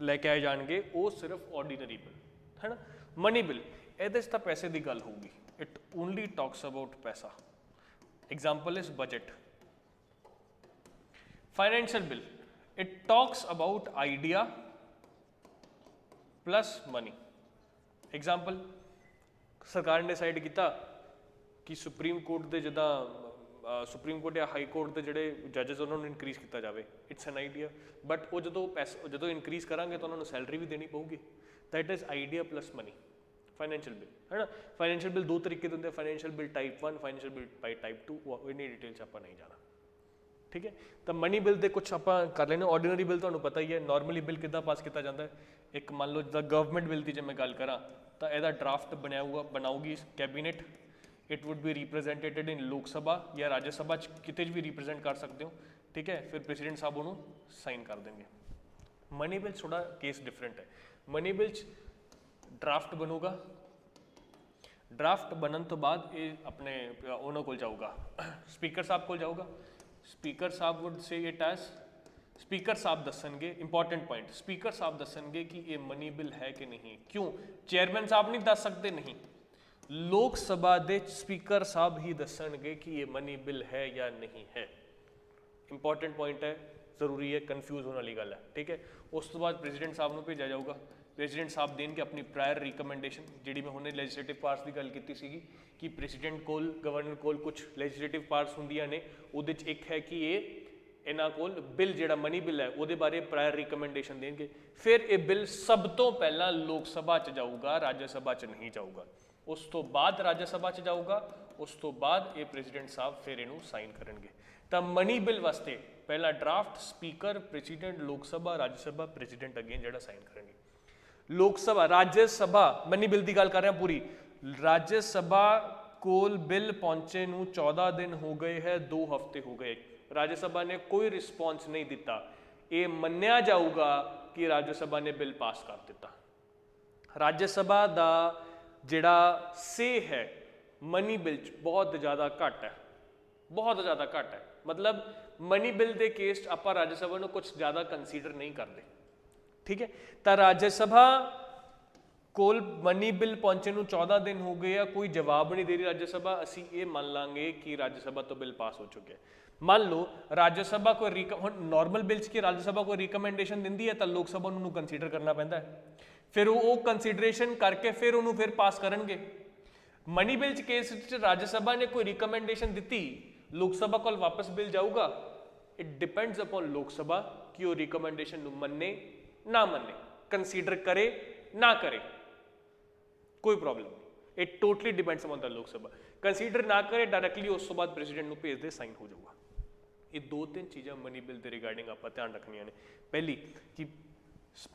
लैके आए जाएंगे वो सिर्फ ऑर्डिनरी बिल है ना। मनी बिल ये तो पैसे की गल होगी, इट ओनली टॉक्स अबाउट पैसा। Example is budget. Financial bill it talks about idea plus money. Example सरकार ने डिसाइड किया कि सुप्रीम कोर्ट के जिदा सुप्रीम कोर्ट या हाई कोर्ट के जोड़े जजिज उन्होंने इनक्रीज किया जाए। इट्स एन आइडिया, बट वो जो पैसा जो इनक्रीज करांगे तो उन्होंने सैलरी भी देनी पड़ेगी। That is idea plus money, financial bill है ना। फाइनेंशियल बिल दो तरीके होंगे, financial bill type 1, financial bill by type 2। इन्नी डिटेल च आप नहीं जाना, ठीक है। तो मनी बिल के कुछ आप कर लेने। ऑर्डिनरी बिल तो पता ही है, नॉर्मली बिल कितना पास किया जाता है। एक मान लो जो गवर्नमेंट बिल की जो मैं गल करा तो यदा ड्राफ्ट बनाऊगी cabinet. It would be represented in Lok Sabha या राज्य सभा कितने भी रिप्रजेंट कर सकते हो, ठीक है। फिर प्रेसिडेंट साहब उन्होंने साइन कर देंगे। मनी बिल थोड़ा केस डिफरेंट है। मनी बिल ड्राफ्ट बनूगा, ड्राफ्ट बनने तो बाद ये अपने उन्होंने को जाऊगा, स्पीकर साहब को जाऊगा। स्पीकर साहब would say it as, speaker साहब दसणगे, इंपॉर्टेंट पॉइंट, स्पीकर साहब दसणगे कि ये मनी बिल है कि नहीं। क्यों? चेयरमैन साहब नहीं दस सकते, नहीं, लोक सभा के स्पीकर साहब ही दसणगे कि ये मनी बिल है या नहीं है। इंपॉर्टेंट पॉइंट है, जरूरी है, कन्फ्यूज होने वाली गल है, ठीक है। उस तो बाद प्रेसिडेंट साहब को भेजा जाऊगा। प्रेसिडेंट साहब देंगे अपनी प्रायर रिकमेंडेशन, जी मैं हमने लैजिस्लेटिव पावर्स की गल की सी कि प्रेसिडेंट कोल गवर्नर कोल कुछ लैजिस्लेटिव पावर्स होंदियां ने। उहदे च एक है कि ये इन्हां कोल बिल जिहड़ा मनी बिल है उहदे बारे प्रायर रिकमेंडेशन देंगे। फिर ये बिल सब तो पहला लोक सभा च जाऊगा, राज्य सभा च नहीं जाऊगा। उस तो बाद राज्य सभा च जाऊगा, उस तो बाद ये प्रेसिडेंट साहब फिर इनू साइन करेंगे। तो मनी बिल वास्ते पहला ड्राफ्ट स्पीकर, प्रेसिडेंट, लोक सभा, राज्य सभा, प्रेसिडेंट अगेन जिहड़ा साइन करेंगे। लोक सभा, राज्य सभा, मनी बिल की गल कर रहे हैं पूरी। राज्य सभा कोल बिल पहुंचे नू 14 दिन हो गए हैं, 2 हफ्ते हो गए, राज्य सभा ने कोई रिस्पॉन्स नहीं दिता। ये मन्निया जाऊगा कि राज्य सभा ने बिल पास कर दिता। राज्य सभा का जिहड़ा से है मनी बिल बहुत ज़्यादा घट है, बहुत ज़्यादा घट है। मतलब मनी बिल के केस आप राज्य सभा को कुछ ज़्यादा कंसीडर नहीं करते, ठीक है। तो राज्य सभा कोल मनी बिल पहुंचे ਨੂੰ 14 दिन हो गए, कोई जवाब नहीं दे रही राज्य सभा, ਅਸੀਂ ਇਹ ਮੰਨ ਲਾਂਗੇ कि राज्य सभा तो बिल पास हो चुके हैं। मान लो राज्य सभा को नॉर्मल बिल्स की राज्य सभा को रिकमेंडेशन दिंदी है तो लोक सभा ਨੂੰ कंसीडर करना पैंदा है, फिर वो कंसीडरेशन करके फिर उन्होंने फिर पास करनगे। मनी बिल केस राज्य सभा ने कोई रिकमेंडेशन दी, लोक सभा को वापस बिल जाऊगा, इट डिपेंड्स अपॉन लोक सभा कि वो रिकमेंडेशन मन्ने ना मन्ने, कंसीडर करे ना करे, कोई प्रॉब्लम नहीं। It totally depends upon the Lok सभा। कंसीडर ना करे डायरेक्टली उस तो बाद प्रेसिडेंट ਨੂੰ ਭੇਜ ਦੇ, ਸਾਈਨ ਹੋ ਜਾਊਗਾ। ਇਹ ਦੋ ਤਿੰਨ ਚੀਜ਼ਾਂ ਮਨੀ ਬਿਲ ਦੇ ਰਿਗਾਰਡਿੰਗ ਆਪਾਂ ਧਿਆਨ ਰੱਖਣੀਆਂ ਨੇ। ਪਹਿਲੀ ਕਿ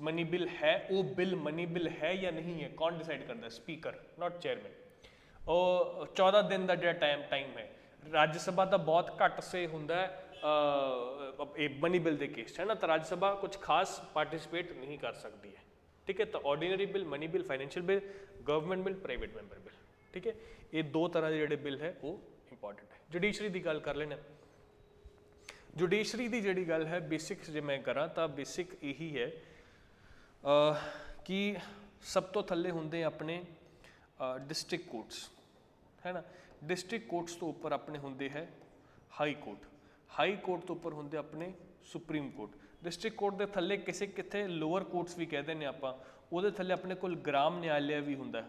ਮਨੀ ਬਿਲ ਹੈ, ਉਹ ਬਿਲ ਮਨੀ ਬਿਲ ਹੈ ਜਾਂ ਨਹੀਂ ਹੈ, ਕੌਣ ਡਿਸਾਈਡ ਕਰਦਾ? ਸਪੀਕਰ, ਨਾਟ ਚੇਅਰਮੈਨ। ਉਹ 14 ਦਿਨ ਦਾ ਜਿਹੜਾ ਟਾਈਮ ਹੈ, राज्य सभा का बहुत घट से होंदा है मनी बिल के केस है ना, तो राज्य सभा कुछ खास पार्टिसिपेट नहीं कर सकती है, ठीक है। तो ordinary bill, money bill, financial bill, government bill, private member bill, ठीक है। ये दो तरह के जोड़े बिल है वो इंपॉर्टेंट है। जुडिशरी की गल कर लेना। जुडिशरी की जी गल है बेसिक जो मैं करा तो बेसिक यही है कि सब तो थले होंगे अपने डिस्ट्रिक्ट कोर्ट्स, है ना। डिस्ट्रिक्ट कोर्ट्स तो उपर अपने होंगे है हाई कोर्ट, हाई कोर्ट तो उपर होंगे अपने सुप्रीम कोर्ट। डिस्ट्रिक्ट कोर्ट के थले किसी कितने लोअर कोर्ट्स भी कहते हैं आप, वो थले अपने को ग्राम न्यायालय भी होंगे,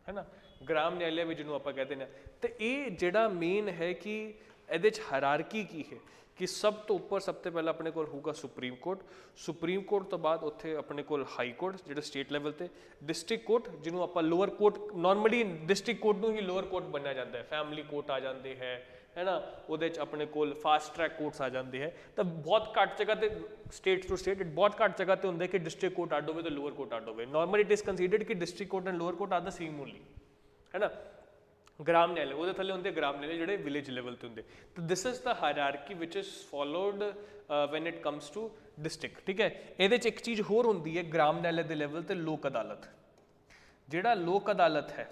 है ना, ग्राम न्यायालय भी जिन्होंने आप कहते हैं। तो ये जोड़ा मेन है कि ये हायरार्की की है कि सब तो उपर सब तो पहले अपने को होगा सुप्रीम कोर्ट, सुप्रीम कोर्ट तो बाद उत्थे अपने को हाई कोर्ट जो स्टेट लैवल पे, डिस्ट्रिक्ट कोर्ट जिन्होंने आप lower court, normally district court को ही लोअर कोर्ट बनया जाता है, फैमिली कोर्ट आ जाते हैं, है ना, वो अपने को फास्ट ट्रैक कोर्ट्स आ जाते हैं। तो बहुत घट जगह पर स्टेट टू स्टेट बहुत घट जगह पर होंगे कि डिस्ट्रिक्ट कोर्ट अड हो तो लोअर कोर्ट अड हो। नॉर्मली इट इज कंसीडर्ड कि district court and lower court are the same only, है ना। ग्राम न्यायालय वो थले होंगे ग्राम न्यायालय जोड़े विलेज लेवल पे होंगे। तो this is the hierarchy which is followed when it comes to district, ठीक है। ये एक चीज़ होर होंगी है ग्राम न्यायालय के लैवल ते लोक अदालत। जिहड़ा लोक अदालत है,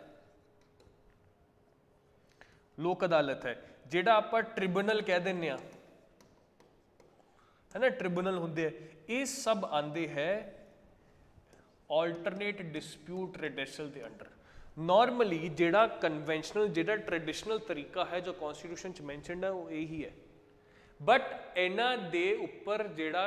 लोक अदालत है जिहड़ा आपां ट्रिब्यूनल कह दिंदे आ, है ना, ट्रिब्यूनल होंगे, ये सब आंदे है ऑल्टरनेट डिस्प्यूट रिड्रेसल के अंडर। नॉर्मली जिहड़ा कन्वेंशनल जिहड़ा ट्रेडिशनल तरीका है जो कॉन्स्टिट्यूशन च मैंशनड है वो यही है, बट इन्हां दे उपर जिहड़ा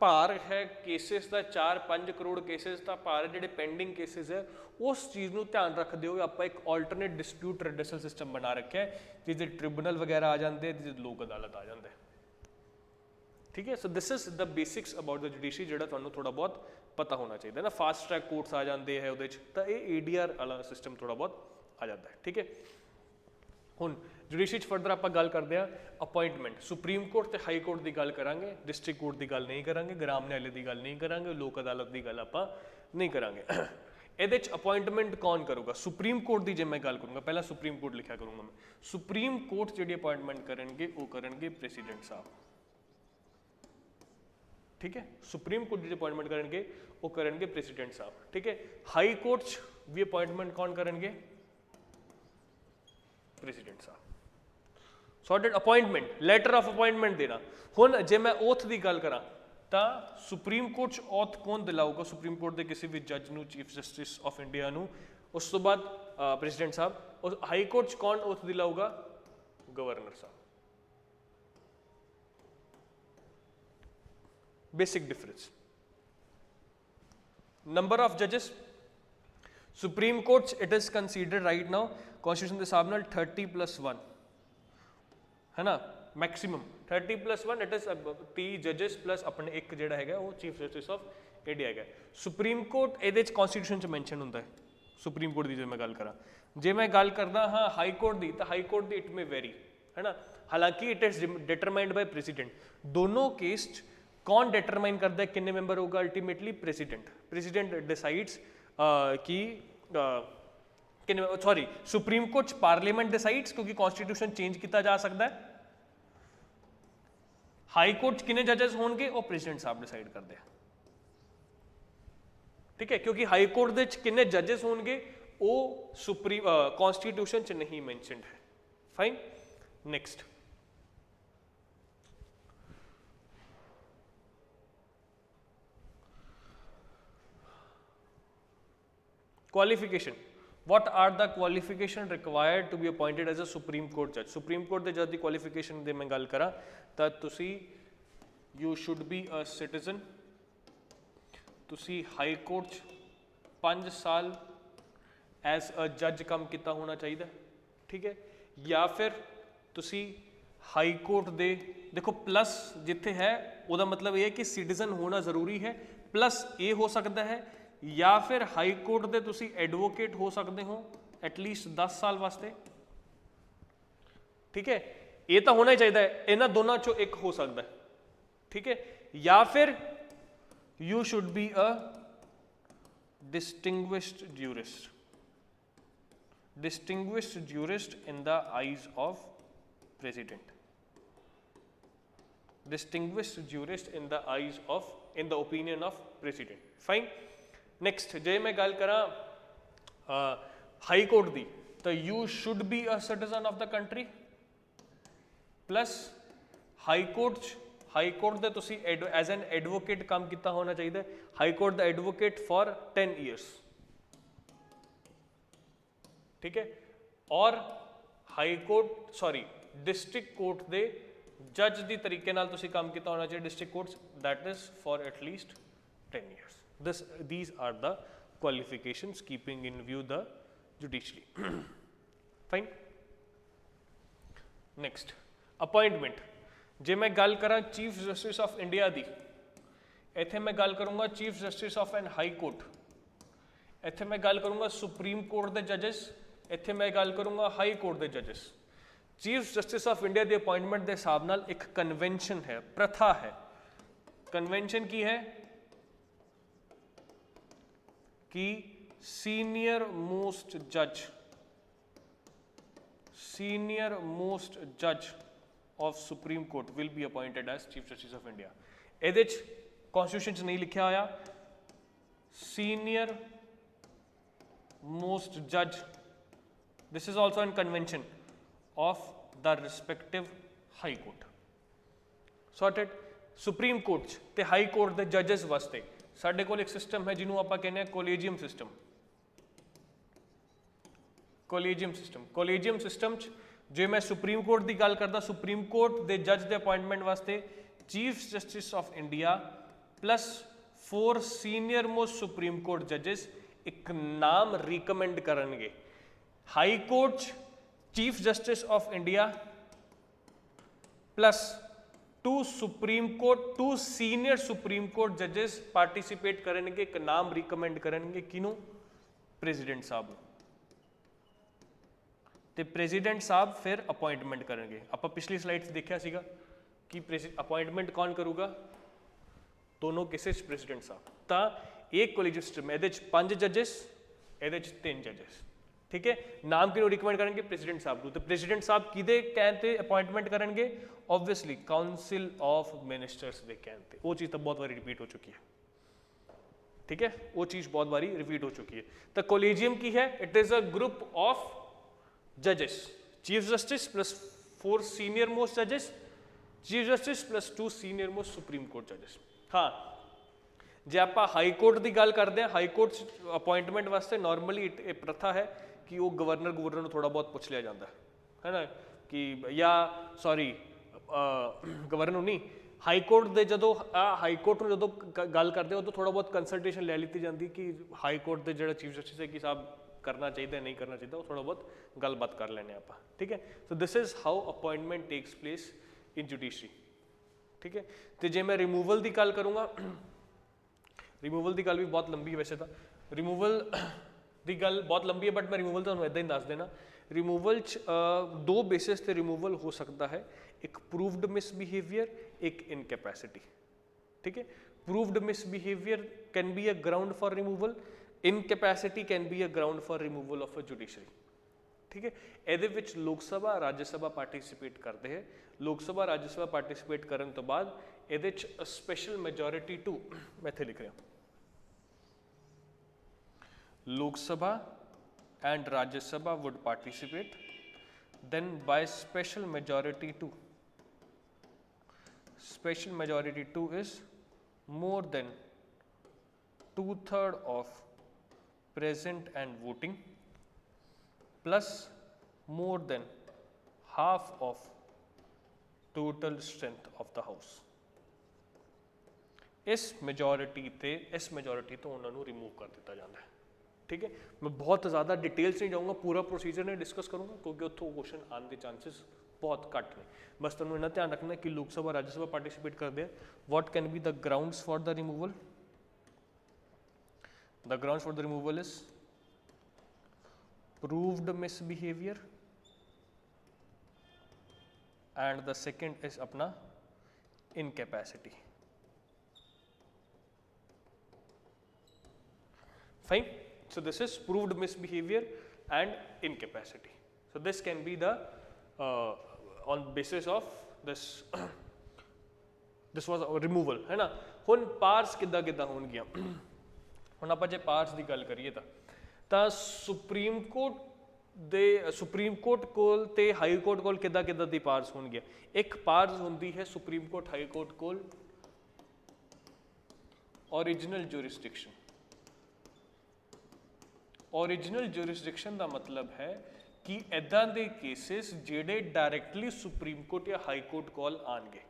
भार है केसिस का 4-5 करोड़ केसिस का भार है, जिहड़े पेंडिंग केसिस है, उस चीज़ को ध्यान रखते हुए आप एक ऑल्टरनेट डिस्प्यूट रिड्रेसल सिस्टम बना रखा है जिससे ट्रिब्यूनल वगैरह आ जाते हैं, जिससे लोक अदालत आ जाता है, ठीक है। So this is the basics about the judiciary जिहड़ा तुहानूं थोड़ा बहुत पता होना चाहिए ना। फास्ट ट्रैक कोर्ट्स आ जाते हैं उहदे च, तो ये ADR वाला सिस्टम थोड़ा बहुत आ जाता है, ठीक है। हुण जुडिशरी फर्दर आप गल करते हैं अपॉइंटमेंट, सुप्रीम कोर्ट ते हाई कोर्ट की गल करांगे, डिस्ट्रिक्ट कोर्ट की गल नहीं करांगे, ग्राम न्यायालय की गल नहीं करांगे, लोक अदालत की गल आप नहीं करांगे। ये अपॉइंटमेंट कौन करूँगा? सुप्रीम कोर्ट की जो मैं गल करूँगा, पहला सुप्रीम कोर्ट लिखा करूँगा मैं। सुप्रीम कोर्ट जी अपॉइंटमेंट करेंगे वो करेंगे प्रेसिडेंट साहब, ठीक है। सुप्रीम कोर्ट जी अपॉइंटमेंट करेंगे वो करेंगे प्रेसिडेंट साहब, ठीक है। हाई कोर्ट भी अपॉइंटमेंट कौन करेंगे? प्रेसिडेंट साहब। Sorted appointment, letter of appointment देना। हुण जे मैं ओथ की गल करा तो सुप्रीम कोर्ट ओथ कौन दिलाऊगा? सुप्रीम कोर्ट के किसी भी जज नूं, चीफ जस्टिस ऑफ इंडिया नूं, उस तो बाद प्रेसिडेंट साहब। और हाई कोर्ट कौन ओथ दिलाऊगा? गवर्नर साहब। Basic difference. नंबर ऑफ जजेस, supreme court it is considered right now constitution के हिसाब नाल 30+1, है ना, मैक्सिमम 30+1 इट इज 30 जजेस प्लस अपने एक जिहड़ा हैगा वो चीफ जस्टिस ऑफ इंडिया हैगा। सुप्रीम कोर्ट ये कॉन्स्टिट्यूशन च मैंशन होंदा है, सुप्रीम कोर्ट की जो मैं गल करा। जे मैं गल करदा हाँ हाई कोर्ट की, तो हाई कोर्ट की इट मे वेरी, है ना, हालांकि it is determined by president. दोनों केस कौन डिटरमाइन करता है कितने मेंबर होगा? Ultimately president. प्रेसिडेंट डिसाइड्स कि कितने, sorry, supreme court parliament decides क्योंकि कॉन्स्टिट्यूशन चेंज किया जा सकता है। हाई कोर्ट कितने जजेस होंगे वो प्रेसिडेंट साहब डिसाइड करते हैं, ठीक है, क्योंकि हाई कोर्ट के कितने जजेस होंगे वो सुप्रीम कॉन्स्टिट्यूशन च नहीं मैंशनड है। Fine, next qualification. What are the qualification required to be appointed as a Supreme Court judge? Supreme Court ਦੇ ਜੱਜ ਦੀ qualification ਦੀ ਮੈਂ ਗੱਲ ਕਰਾਂ ਤਾਂ ਤੁਸੀਂ you should be a citizen, ਤੁਸੀਂ ਹਾਈ ਕੋਰਟ 'ਚ 5 ਸਾਲ ਐਜ਼ ਅ ਜੱਜ ਕੰਮ ਕੀਤਾ ਹੋਣਾ ਚਾਹੀਦਾ, ਠੀਕ ਹੈ, ਜਾਂ ਫਿਰ ਤੁਸੀਂ ਹਾਈ ਕੋਰਟ ਦੇ ਦੇਖੋ ਪਲੱਸ ਜਿੱਥੇ ਹੈ ਉਹਦਾ ਮਤਲਬ ਇਹ ਹੈ ਕਿ ਸਿਟੀਜ਼ਨ ਹੋਣਾ ਜ਼ਰੂਰੀ ਹੈ, ਪਲੱਸ ਇਹ ਹੋ ਸਕਦਾ ਹੈ ਜਾਂ ਫਿਰ ਹਾਈ ਕੋਰਟ ਦੇ ਤੁਸੀਂ ਐਡਵੋਕੇਟ ਹੋ ਸਕਦੇ ਹੋ ਐਟਲੀਸਟ 10 ਸਾਲ ਵਾਸਤੇ, ਠੀਕ ਹੈ, ਇਹ ਤਾਂ ਹੋਣਾ ਹੀ ਚਾਹੀਦਾ ਹੈ, ਇਹਨਾਂ ਦੋਨਾਂ ਚੋਂ ਇੱਕ ਹੋ ਸਕਦਾ ਹੈ, ਠੀਕ ਹੈ, ਜਾਂ ਫਿਰ you should be a distinguished jurist, distinguished jurist in the eyes of president, distinguished jurist in the eyes of, in the opinion of president. Fine, next ਜੇ ਮੈਂ ਗੱਲ ਕਰਾਂ ਹਾਈ ਕੋਰਟ ਦੀ ਤਾਂ you should be a citizen of the country plus high court 'ਚ high court ਦੇ ਤੁਸੀਂ as an advocate ਕੰਮ ਕੀਤਾ ਹੋਣਾ ਚਾਹੀਦਾ, high court the advocate for 10 years, ਠੀਕ ਹੈ, ਔਰ high court sorry district court ਦੇ ਜੱਜ ਦੀ ਤਰੀਕੇ ਨਾਲ ਤੁਸੀਂ ਕੰਮ ਕੀਤਾ ਹੋਣਾ ਚਾਹੀਦਾ district courts, that is for at least 10 years. These are the qualifications keeping in view the judiciary. Fine. Next, appointment. ਜੇ ਮੈਂ ਗੱਲ ਕਰਾਂ ਚੀਫ ਜਸਟਿਸ ਆਫ ਇੰਡੀਆ ਦੀ, ਇੱਥੇ ਮੈਂ ਗੱਲ ਕਰੂੰਗਾ chief justice of N high court, ਇੱਥੇ ਮੈਂ ਗੱਲ ਕਰੂੰਗਾ ਸੁਪਰੀਮ ਕੋਰਟ ਦੇ ਜੱਜਸ, ਇੱਥੇ ਮੈਂ ਗੱਲ ਕਰੂੰਗਾ ਹਾਈ ਕੋਰਟ ਦੇ ਜੱਜਸ। Chief justice of India the appointment ਦੇ ਹਿਸਾਬ ਨਾਲ ਇੱਕ ਕਨਵੈਨਸ਼ਨ ਹੈ, ਪ੍ਰਥਾ ਹੈ। ਕਨਵੈਨਸ਼ਨ ਕੀ ਹੈ ਕਿ ਸੀਨੀਅਰ ਮੋਸਟ ਜੱਜ of Supreme Court will be appointed as Chief Justice of India. ਇਹਦੇ 'ਚ ਕਨਸਟੀਟਿਊਸ਼ਨ 'ਚ ਨਹੀਂ ਲਿਖਿਆ ਹੋਇਆ senior most judge, this is also in convention of the respective high court. Sorted. Supreme Court 'ਚ ਤੇ ਹਾਈ ਕੋਰਟ ਦੇ ਜੱਜਸ ਵਾਸਤੇ ਸਾਡੇ ਕੋਲ ਇੱਕ ਸਿਸਟਮ ਹੈ ਜਿਹਨੂੰ ਆਪਾਂ ਕਹਿੰਦੇ ਹਾਂ ਕੋਲੀਜੀਅਮ ਸਿਸਟਮ। ਕੋਲੀਜੀਅਮ ਸਿਸਟਮ 'ਚ ਜੇ ਮੈਂ ਸੁਪਰੀਮ ਕੋਰਟ ਦੀ ਗੱਲ ਕਰਦਾ, ਸੁਪਰੀਮ ਕੋਰਟ ਦੇ ਜੱਜ ਦੇ ਅਪਾਇੰਟਮੈਂਟ ਵਾਸਤੇ chief justice of India plus 4 senior most supreme court ਜੱਜਸ ਇੱਕ ਨਾਮ ਰਿਕਮੈਂਡ ਕਰਨਗੇ। ਹਾਈ ਕੋਰਟ 'ਚ chief justice of India plus 2 senior supreme court ਜੱਜਸ ਪਾਰਟਿਸਿਪੇਟ ਕਰਨਗੇ, ਇੱਕ ਨਾਮ ਰਿਕਮੈਂਡ ਕਰਨਗੇ ਕਿਹਨੂੰ? ਪ੍ਰੈਜ਼ੀਡੈਂਟ ਸਾਹਿਬ ਨੂੰ, ਤੇ ਪ੍ਰੈਜ਼ੀਡੈਂਟ ਸਾਹਿਬ ਫਿਰ ਅਪਾਇੰਟਮੈਂਟ ਕਰਨਗੇ। ਆਪਾਂ ਪਿਛਲੀ ਸਲਾਈਡ 'ਚ ਦੇਖਿਆ ਸੀਗਾ ਕਿ ਅਪਾਇੰਟਮੈਂਟ ਕੌਣ ਕਰੂਗਾ? ਦੋਨੋਂ ਕੇਸਿਸ ਪ੍ਰੈਜ਼ੀਡੈਂਟ ਸਾਹਿਬ। ਤਾਂ ਇਹ ਕੋਲੀਜੀਅਮ ਸਿਸਟਮ, ਇਹਦੇ 'ਚ 5 ਜੱਜਸ, ਇਹਦੇ 'ਚ 3 ਜੱਜਸ, ਠੀਕ ਹੈ। ਨਾਮ ਕਿਹਨੂੰ ਰਿਕਮੈਂਡ ਕਰਨਗੇ? ਪ੍ਰੈਜ਼ੀਡੈਂਟ ਸਾਹਿਬ ਨੂੰ। ਤੇ ਪ੍ਰੈਜ਼ੀਡੈਂਟ ਸਾਹਿਬ ਕਿਹਦੇ ਕਹਿਣ ਤੇ ਅਪਾਇੰਟਮੈਂਟ ਕਰਨਗੇ? ਓਬਵੀਅਸਲੀ ਕਾਉਂਸਿਲ ਆਫ ਮਿਨਿਸਟਰਸ ਦੇ ਕਹਿਣ ਤੇ। ਉਹ ਚੀਜ਼ ਤਾਂ ਬਹੁਤ ਵਾਰੀ ਰਿਪੀਟ ਹੋ ਚੁੱਕੀ ਹੈ, ਠੀਕ ਹੈ, ਉਹ ਚੀਜ਼ ਬਹੁਤ ਵਾਰੀ ਰਿਪੀਟ ਹੋ ਚੁੱਕੀ ਹੈ। ਤਾਂ ਕੋਲੀਜੀਅਮ ਕੀ ਹੈ? It is a group of judges, chief justice plus 4 senior most judges, chief justice plus 2 senior most supreme court judges। हाँ, ਜੇ ਆਪਾਂ ਹਾਈ ਕੋਰਟ ਦੀ ਗੱਲ ਕਰਦੇ ਹਾਂ, ਹਾਈ ਕੋਰਟ ਅਪਾਇੰਟਮੈਂਟ ਵਾਸਤੇ ਨਾਰਮਲੀ ਇਹ ਪ੍ਰਥਾ ਹੈ ਕਿ ਉਹ ਗਵਰਨਰ ਨੂੰ ਥੋੜਾ ਬਹੁਤ ਪੁੱਛ ਲਿਆ ਜਾਂਦਾ ਹੈ ਨਾ, ਕਿ ਜਾਂ ਸੌਰੀ ਗਵਰਨਰ ਨੂੰ ਨਹੀਂ, ਹਾਈ ਕੋਰਟ ਦੇ ਜਦੋਂ ਹਾਈ ਕੋਰਟ ਨੂੰ ਜਦੋਂ ਗੱਲ ਕਰਦੇ ਉਦੋਂ ਥੋੜਾ ਬਹੁਤ ਕੰਸਲਟੇਸ਼ਨ ਲੈ ਲਿੱਤੀ ਜਾਂਦੀ ਕਿ ਹਾਈ ਕੋਰਟ ਦੇ ਜਿਹੜਾ ਚੀਫ ਜਸਟਿਸ ਹੈ ਕਿ ਸਾਹਿਬ ਕਰਨਾ ਚਾਹੀਦਾ ਨਹੀਂ ਕਰਨਾ ਚਾਹੀਦਾ, ਉਹ ਥੋੜਾ ਬਹੁਤ ਗੱਲਬਾਤ ਕਰ ਲੈਂਦੇ ਆਪਾਂ, ਠੀਕ ਹੈ। So this is how appointment takes place in judiciary, ਠੀਕ ਹੈ। ਤੇ ਜੇ ਮੈਂ ਰਿਮੂਵਲ ਦੀ ਗੱਲ ਕਰੂੰਗਾ, ਰਿਮੂਵਲ ਦੀ ਗੱਲ ਵੀ ਬਹੁਤ ਲੰਬੀ ਹੈ ਵੈਸੇ ਤਾਂ, ਰਿਮੂਵਲ ਦੀ ਗੱਲ ਬਹੁਤ ਲੰਬੀ ਹੈ, ਬਟ ਮੈਂ ਰਿਮੂਵਲ ਤੁਹਾਨੂੰ ਇੱਦਾਂ ਹੀ ਦੱਸ ਦੇਣਾ। ਰਿਮੂਵਲ 'ਚ 2 ਬੇਸਿਸ ਤੇ ਰਿਮੂਵਲ ਹੋ ਸਕਦਾ ਹੈ, ਇੱਕ ਪ੍ਰੂਵਡ ਮਿਸਬਿਹੇਵੀਅਰ, ਇੱਕ ਇਨਕੈਪੈਸਿਟੀ, ਠੀਕ ਹੈ। Proved misbehaviour can be a ground for removal, incapacity can be a ground for removal of a judiciary, ਠੀਕ ਹੈ। ਇਹਦੇ ਵਿੱਚ ਲੋਕ ਸਭਾ ਰਾਜ ਸਭਾ ਪਾਰਟੀਸਿਪੇਟ ਕਰਦੇ ਹੈ। ਲੋਕ ਸਭਾ ਰਾਜ ਸਭਾ ਪਾਰਟੀਸਿਪੇਟ ਕਰਨ ਤੋਂ ਬਾਅਦ ਇਹਦੇ 'ਚ ਸਪੈਸ਼ਲ ਮੈਜੋਰਿਟੀ ਟੂ, ਮੈਂ ਇੱਥੇ ਲਿਖ ਰਿਹਾ, ਲੋਕ ਸਭਾ and Rajya Sabha would participate, then by special majority 2. Special majority 2 is more than 2/3 of present and voting plus more than half of total strength of the house. इस majority तो उन्होंने remove कर दिता जाता है। ठीक है, मैं बहुत ज़्यादा डिटेल्स नहीं जाऊँगा, पूरा प्रोसीजर नहीं डिस्कस करूँगा क्योंकि उत्थों क्वेश्चन आने के चांसेस बहुत घट ने। बस तुहानूं इन्ना ध्यान रखना कि लोक सभा राज्य सभा पार्टिसिपेट करते हैं। What can be the grounds for the removal? The grounds for the removal is proved misbehaviour and the second is अपना incapacity. Fine. So this is proved misbehavior and incapacity. So this can be the on basis of this this was a removal है ना। ਹੁਣ ਪਾਰਸ ਕਿੱਦਾਂ ਕਿੱਦਾਂ ਹੋਣਗੀਆਂ? ਹੁਣ ਆਪਾਂ ਜੇ ਪਾਰਸ ਦੀ ਗੱਲ ਕਰੀਏ ਤਾਂ ਸੁਪਰੀਮ ਕੋਰਟ ਕੋਲ ਤੇ ਹਾਈ ਕੋਰਟ ਕੋਲ ਕਿੱਦਾਂ ਕਿੱਦਾਂ ਦੀ ਪਾਰਸ ਹੋਣਗੀਆਂ? ਇੱਕ ਪਾਰਸ ਹੁੰਦੀ ਹੈ ਸੁਪਰੀਮ ਕੋਰਟ ਹਾਈ ਕੋਰਟ ਕੋਲ ओरिजिनल जुरिसडिक्शन। ओरिजिनल जुरिसडिक्शन का मतलब है कि इदां दे केसेस जेडे डायरैक्टली सुप्रीम कोर्ट या हाई कोर्ट कोल आएंगे।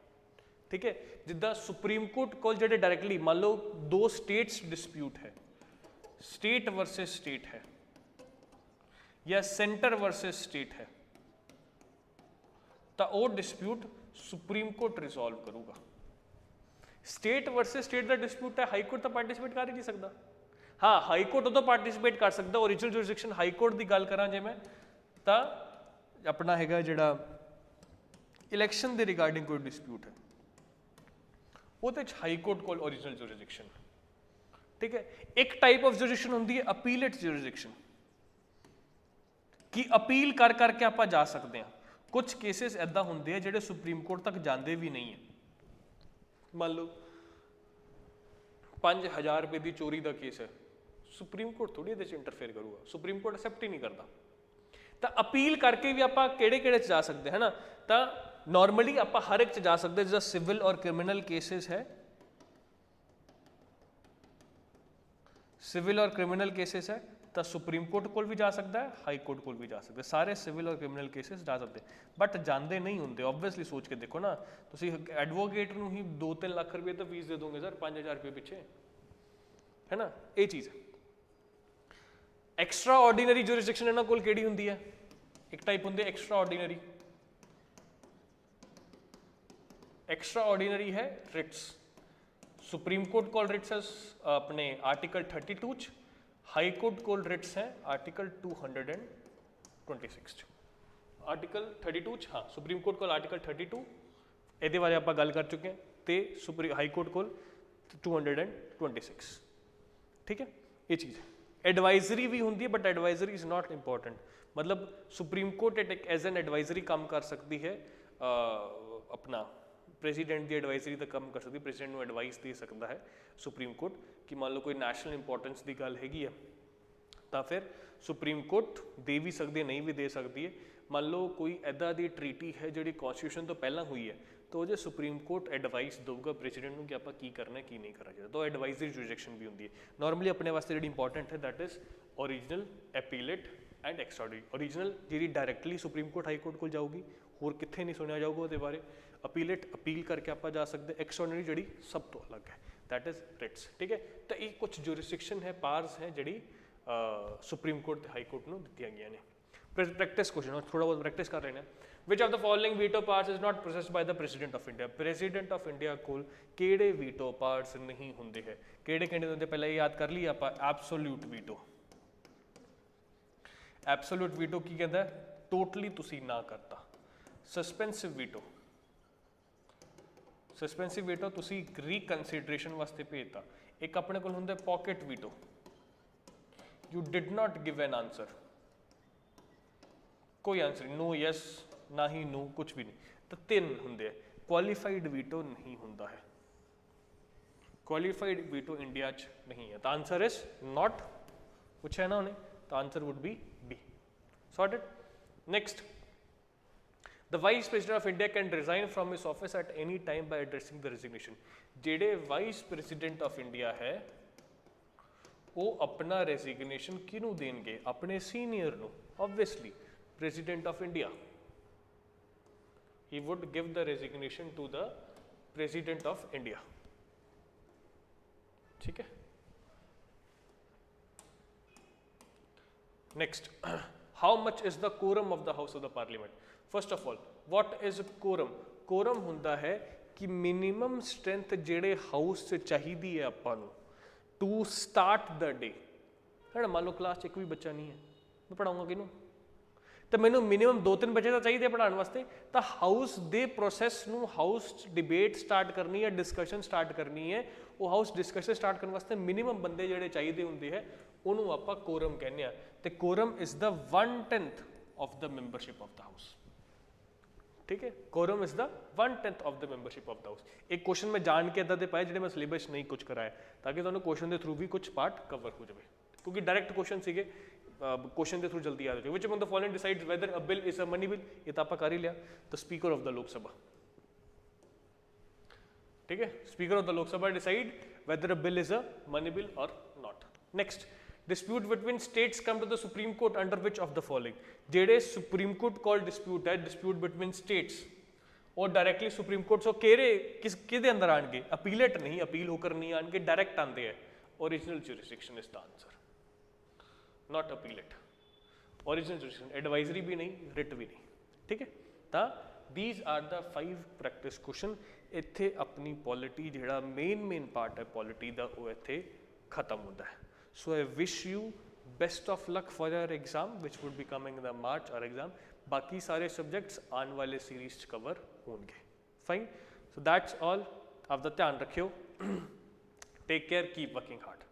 ठीक है, जिद्दां सुप्रीम कोर्ट कोल जेडे डायरैक्टली मान लो दो स्टेट्स डिस्प्यूट है, स्टेट वर्सेस स्टेट है या सेंटर वर्सेस स्टेट है, तो वो डिस्प्यूट सुप्रीम कोर्ट रिजॉल्व करूगा। स्टेट वर्सेस स्टेट का डिस्प्यूट है, हाई कोर्ट तो पार्टिसिपेट कर ही नहीं सकता। हाँ, हाई कोर्ट उदों पार्टिसिपेट कर सकता। ओरिजिनल जुरिसडिक्शन हाई कोर्ट की गल करा जे मैं तो अपना हैगा जिहड़ा इलैक्शन के रिगार्डिंग कोई डिस्प्यूट है वो हाई कोर्ट कोल ओरिजिनल जुरिसडिक्शन। ठीक है, एक टाइप ऑफ जुरिसडिक्शन होंदी है अपीलेट जुरिसडिक्शन कि अपील कर करके आप जा सकते हैं। कुछ केसेस इदां होंदे हैं जिहड़े सुप्रीम कोर्ट तक जाते भी नहीं है। मान लो 5000 रुपए की चोरी का केस है, सुप्रीम कोर्ट थोड़ी ये इंटरफेयर करूगा, सुप्रीम कोर्ट एक्सेप्ट ही नहीं करता। तो अपील करके भी आप किहड़े जा सकते हैं ना। तो नॉर्मली आप हर एक जा सकते जिसका सिविल और क्रिमिनल केसेस है, सिविल और क्रिमिनल केसेस है तो सुप्रीम कोर्ट को भी जा सकता है, हाई कोर्ट को भी जा सकता है। सारे सिविल और क्रिमिनल केसेस जा सकते हैं बट जाते नहीं होंगे। ऑब्वियसली सोच के देखो ना, तुम एडवोकेट नूं ही 2-3 लाख रुपये तो फीस दे दोगे सर 5000 रुपये पिछे, है ना। ये चीज़ है। एक्स्ट्रा ऑर्डीनरी जुरिसडिक्शन इन्हां कोल किहड़ी हुंदी है? एक टाइप हुंदी है एक्स्ट्रा ऑर्डीनरी। एक्स्ट्रा ऑर्डीनरी है रिट्स। सुप्रीम कोर्ट कोल रिट्स अपने आर्टिकल 32 च, हाई कोर्ट कोल रिट्स हैं आर्टिकल 226 आर्टिकल 32 च। हाँ, सुप्रीम कोर्ट कोल आर्टिकल 32 ये बारे आप गल कर चुके हैं, तो हाई कोर्ट कोल 226। ठीक है, ये चीज़ है। एडवाइजरी भी होंगी है but advisory is not important. मतलब Supreme Court as an advisory काम कर सकती है, अपना प्रेसिडेंट की एडवाइजरी तक काम कर सकती है। प्रेसिडेंट को एडवाइस दे सकता है सुप्रीम कोर्ट कि मान लो कोई नैशनल इंपॉर्टेंस की गल हैगी है तो फिर सुप्रीम कोर्ट दे भी सकती है, नहीं भी दे सकती है। मान लो कोई इदा की ट्रीटी है जी कॉन्स्टिट्यूशन तो पहला हुई है तो जो सुप्रीम कोर्ट एडवाइस दूगा प्रेसिडेंट को कि आप की करना है की नहीं करना चाहिए, तो एडवाइजरी जुरिसडिक्शन भी होंगी है। नॉर्मली अपने वास्ते जी इंपॉर्टेंट है that is original, appellate and extraordinary. Original जी directly supreme court high court को जाऊगी, होर कित्थे नहीं सुनिया जाऊगा वो बारे। अपीलेट अपील करके आप जा सकते। एक्स्ट्राऑर्डिनरी जी सब तो अलग है, दैट इज रिट्स। ठीक है, तो ये कुछ जुरिसडिक्शन है, पावर्स है जी सुप्रीम कोर्ट हाई कोर्ट को दी गई ने। प्रैक्टिस क्वेश्चन थोड़ा बहुत प्रैक्टिस कर लेना। Which of the following veto powers is not processed by the President of India? President of India कोल किहड़े वीटो पावर्स नहीं होंदे है? किहड़े किहड़े होंदे पहले याद कर ली आप। Absolute veto. एब्सोल्यूट वीटो की कहता है? टोटली तुसी ना करता। सस्पेंसिव वीटो, सस्पेंसिव वीटो तुसी रीकनसीडरेशन वास्ते भेजता। एक अपने कोल हुंदा pocket veto, you did not give an answer, कोई आंसर नहीं, नो यस ना ही नो कुछ भी नहीं। तो 3 होंगे। क्वालिफाइड वीटो नहीं होंदा है, क्वालिफाइड वीटो इंडिया च नहीं है। तो आंसर इज नॉट, पूछा है ना उन्हें, The answer would be B. Sorted? Next, the Vice President of India can resign from his office at any time by addressing the resignation. ਜਿਹੜੇ Vice President of India है ਉਹ ਆਪਣਾ resignation ਕਿਹਨੂੰ ਦੇਣਗੇ? ਆਪਣੇ ਸੀਨੀਅਰ ਨੂੰ, obviously President of India. He would give the resignation to the President of India. ठीक है? Next, how much is the quorum of the House of the Parliament? First of all, what is quorum? Quorum ਹੁੰਦਾ ਹੈ ਕਿ minimum strength ਜਿਹੜੇ house 'ਚ ਚਾਹੀਦੀ ਹੈ ਆਪਾਂ ਨੂੰ to start the day. ਹੈ ਨਾ, ਮੰਨ ਲਓ ਕਲਾਸ 'ਚ ਇੱਕ ਵੀ ਬੱਚਾ ਨਹੀਂ ਹੈ, ਮੈਂ ਪੜਾਉਂਗਾ ਕਿਹਨੂੰ? ਤਾਂ ਮੈਨੂੰ ਮਿਨੀਮਮ 2-3 ਬੱਚੇ ਤਾਂ ਚਾਹੀਦੇ ਪੜ੍ਹਾਉਣ ਵਾਸਤੇ। ਤਾਂ ਹਾਊਸ ਦੇ ਪ੍ਰੋਸੈਸ ਨੂੰ, ਹਾਊਸ 'ਚ ਡਿਬੇਟ ਸਟਾਰਟ ਕਰਨੀ ਹੈ, ਡਿਸਕਸ਼ਨ ਸਟਾਰਟ ਕਰਨੀ ਹੈ, ਉਹ ਹਾਊਸ ਡਿਸਕਸ਼ਨ ਸਟਾਰਟ ਕਰਨ ਵਾਸਤੇ ਮਿਨੀਮਮ ਬੰਦੇ ਜਿਹੜੇ ਚਾਹੀਦੇ ਹੁੰਦੇ ਹੈ ਉਹਨੂੰ ਆਪਾਂ ਕੋਰਮ ਕਹਿੰਦੇ ਆ। ਤੇ quorum is the 1/10 of the membership of the house. ठीक है, quorum is the 1/10 of the membership of the house. एक क्वेश्चन में जान के इदा दे पाए जिहड़े मैं सिलेबस नहीं कुछ कराया, ताकि तुहानूं क्वेश्चन के थ्रू भी कुछ पार्ट कवर हो जाए, क्योंकि डायरैक्ट क्वेश्चन सीगे, क्वेश्चन के थ्रू जल्दी याद हो जाए। Which among the following decides whether a bill is a money bill? ये तो आप कर ही लिया, the speaker of the Lok सभा। ठीक है, speaker of the Lok Sabha decide whether a bill is a money bill or not. Next, dispute between states come to the Supreme Court under which of the following? ਜਿਹੜੇ Supreme Court called dispute है, dispute between states, और directly Supreme Court सो किहदे अंदर आणगे? Appellate नहीं, appeal होकर नहीं आणगे, direct आंदे है। Original jurisdiction is the answer, not appellate। Original jurisdiction, advisory भी नहीं, रिट भी नहीं। ठीक है, ਤਾਂ these are the 5 practice question। ਇੱਥੇ ਆਪਣੀ पॉलिटी ਜਿਹੜਾ मेन पार्ट है पॉलिटी ਦਾ ਉਹ ਇੱਥੇ खत्म होता है। So I wish you best of luck for your exam which would be coming in the March or exam। बाकी सारे subjects आने वाले series च cover होंगे। Fine, so that's all। आप दा ध्यान रखियो। Take care, keep working hard।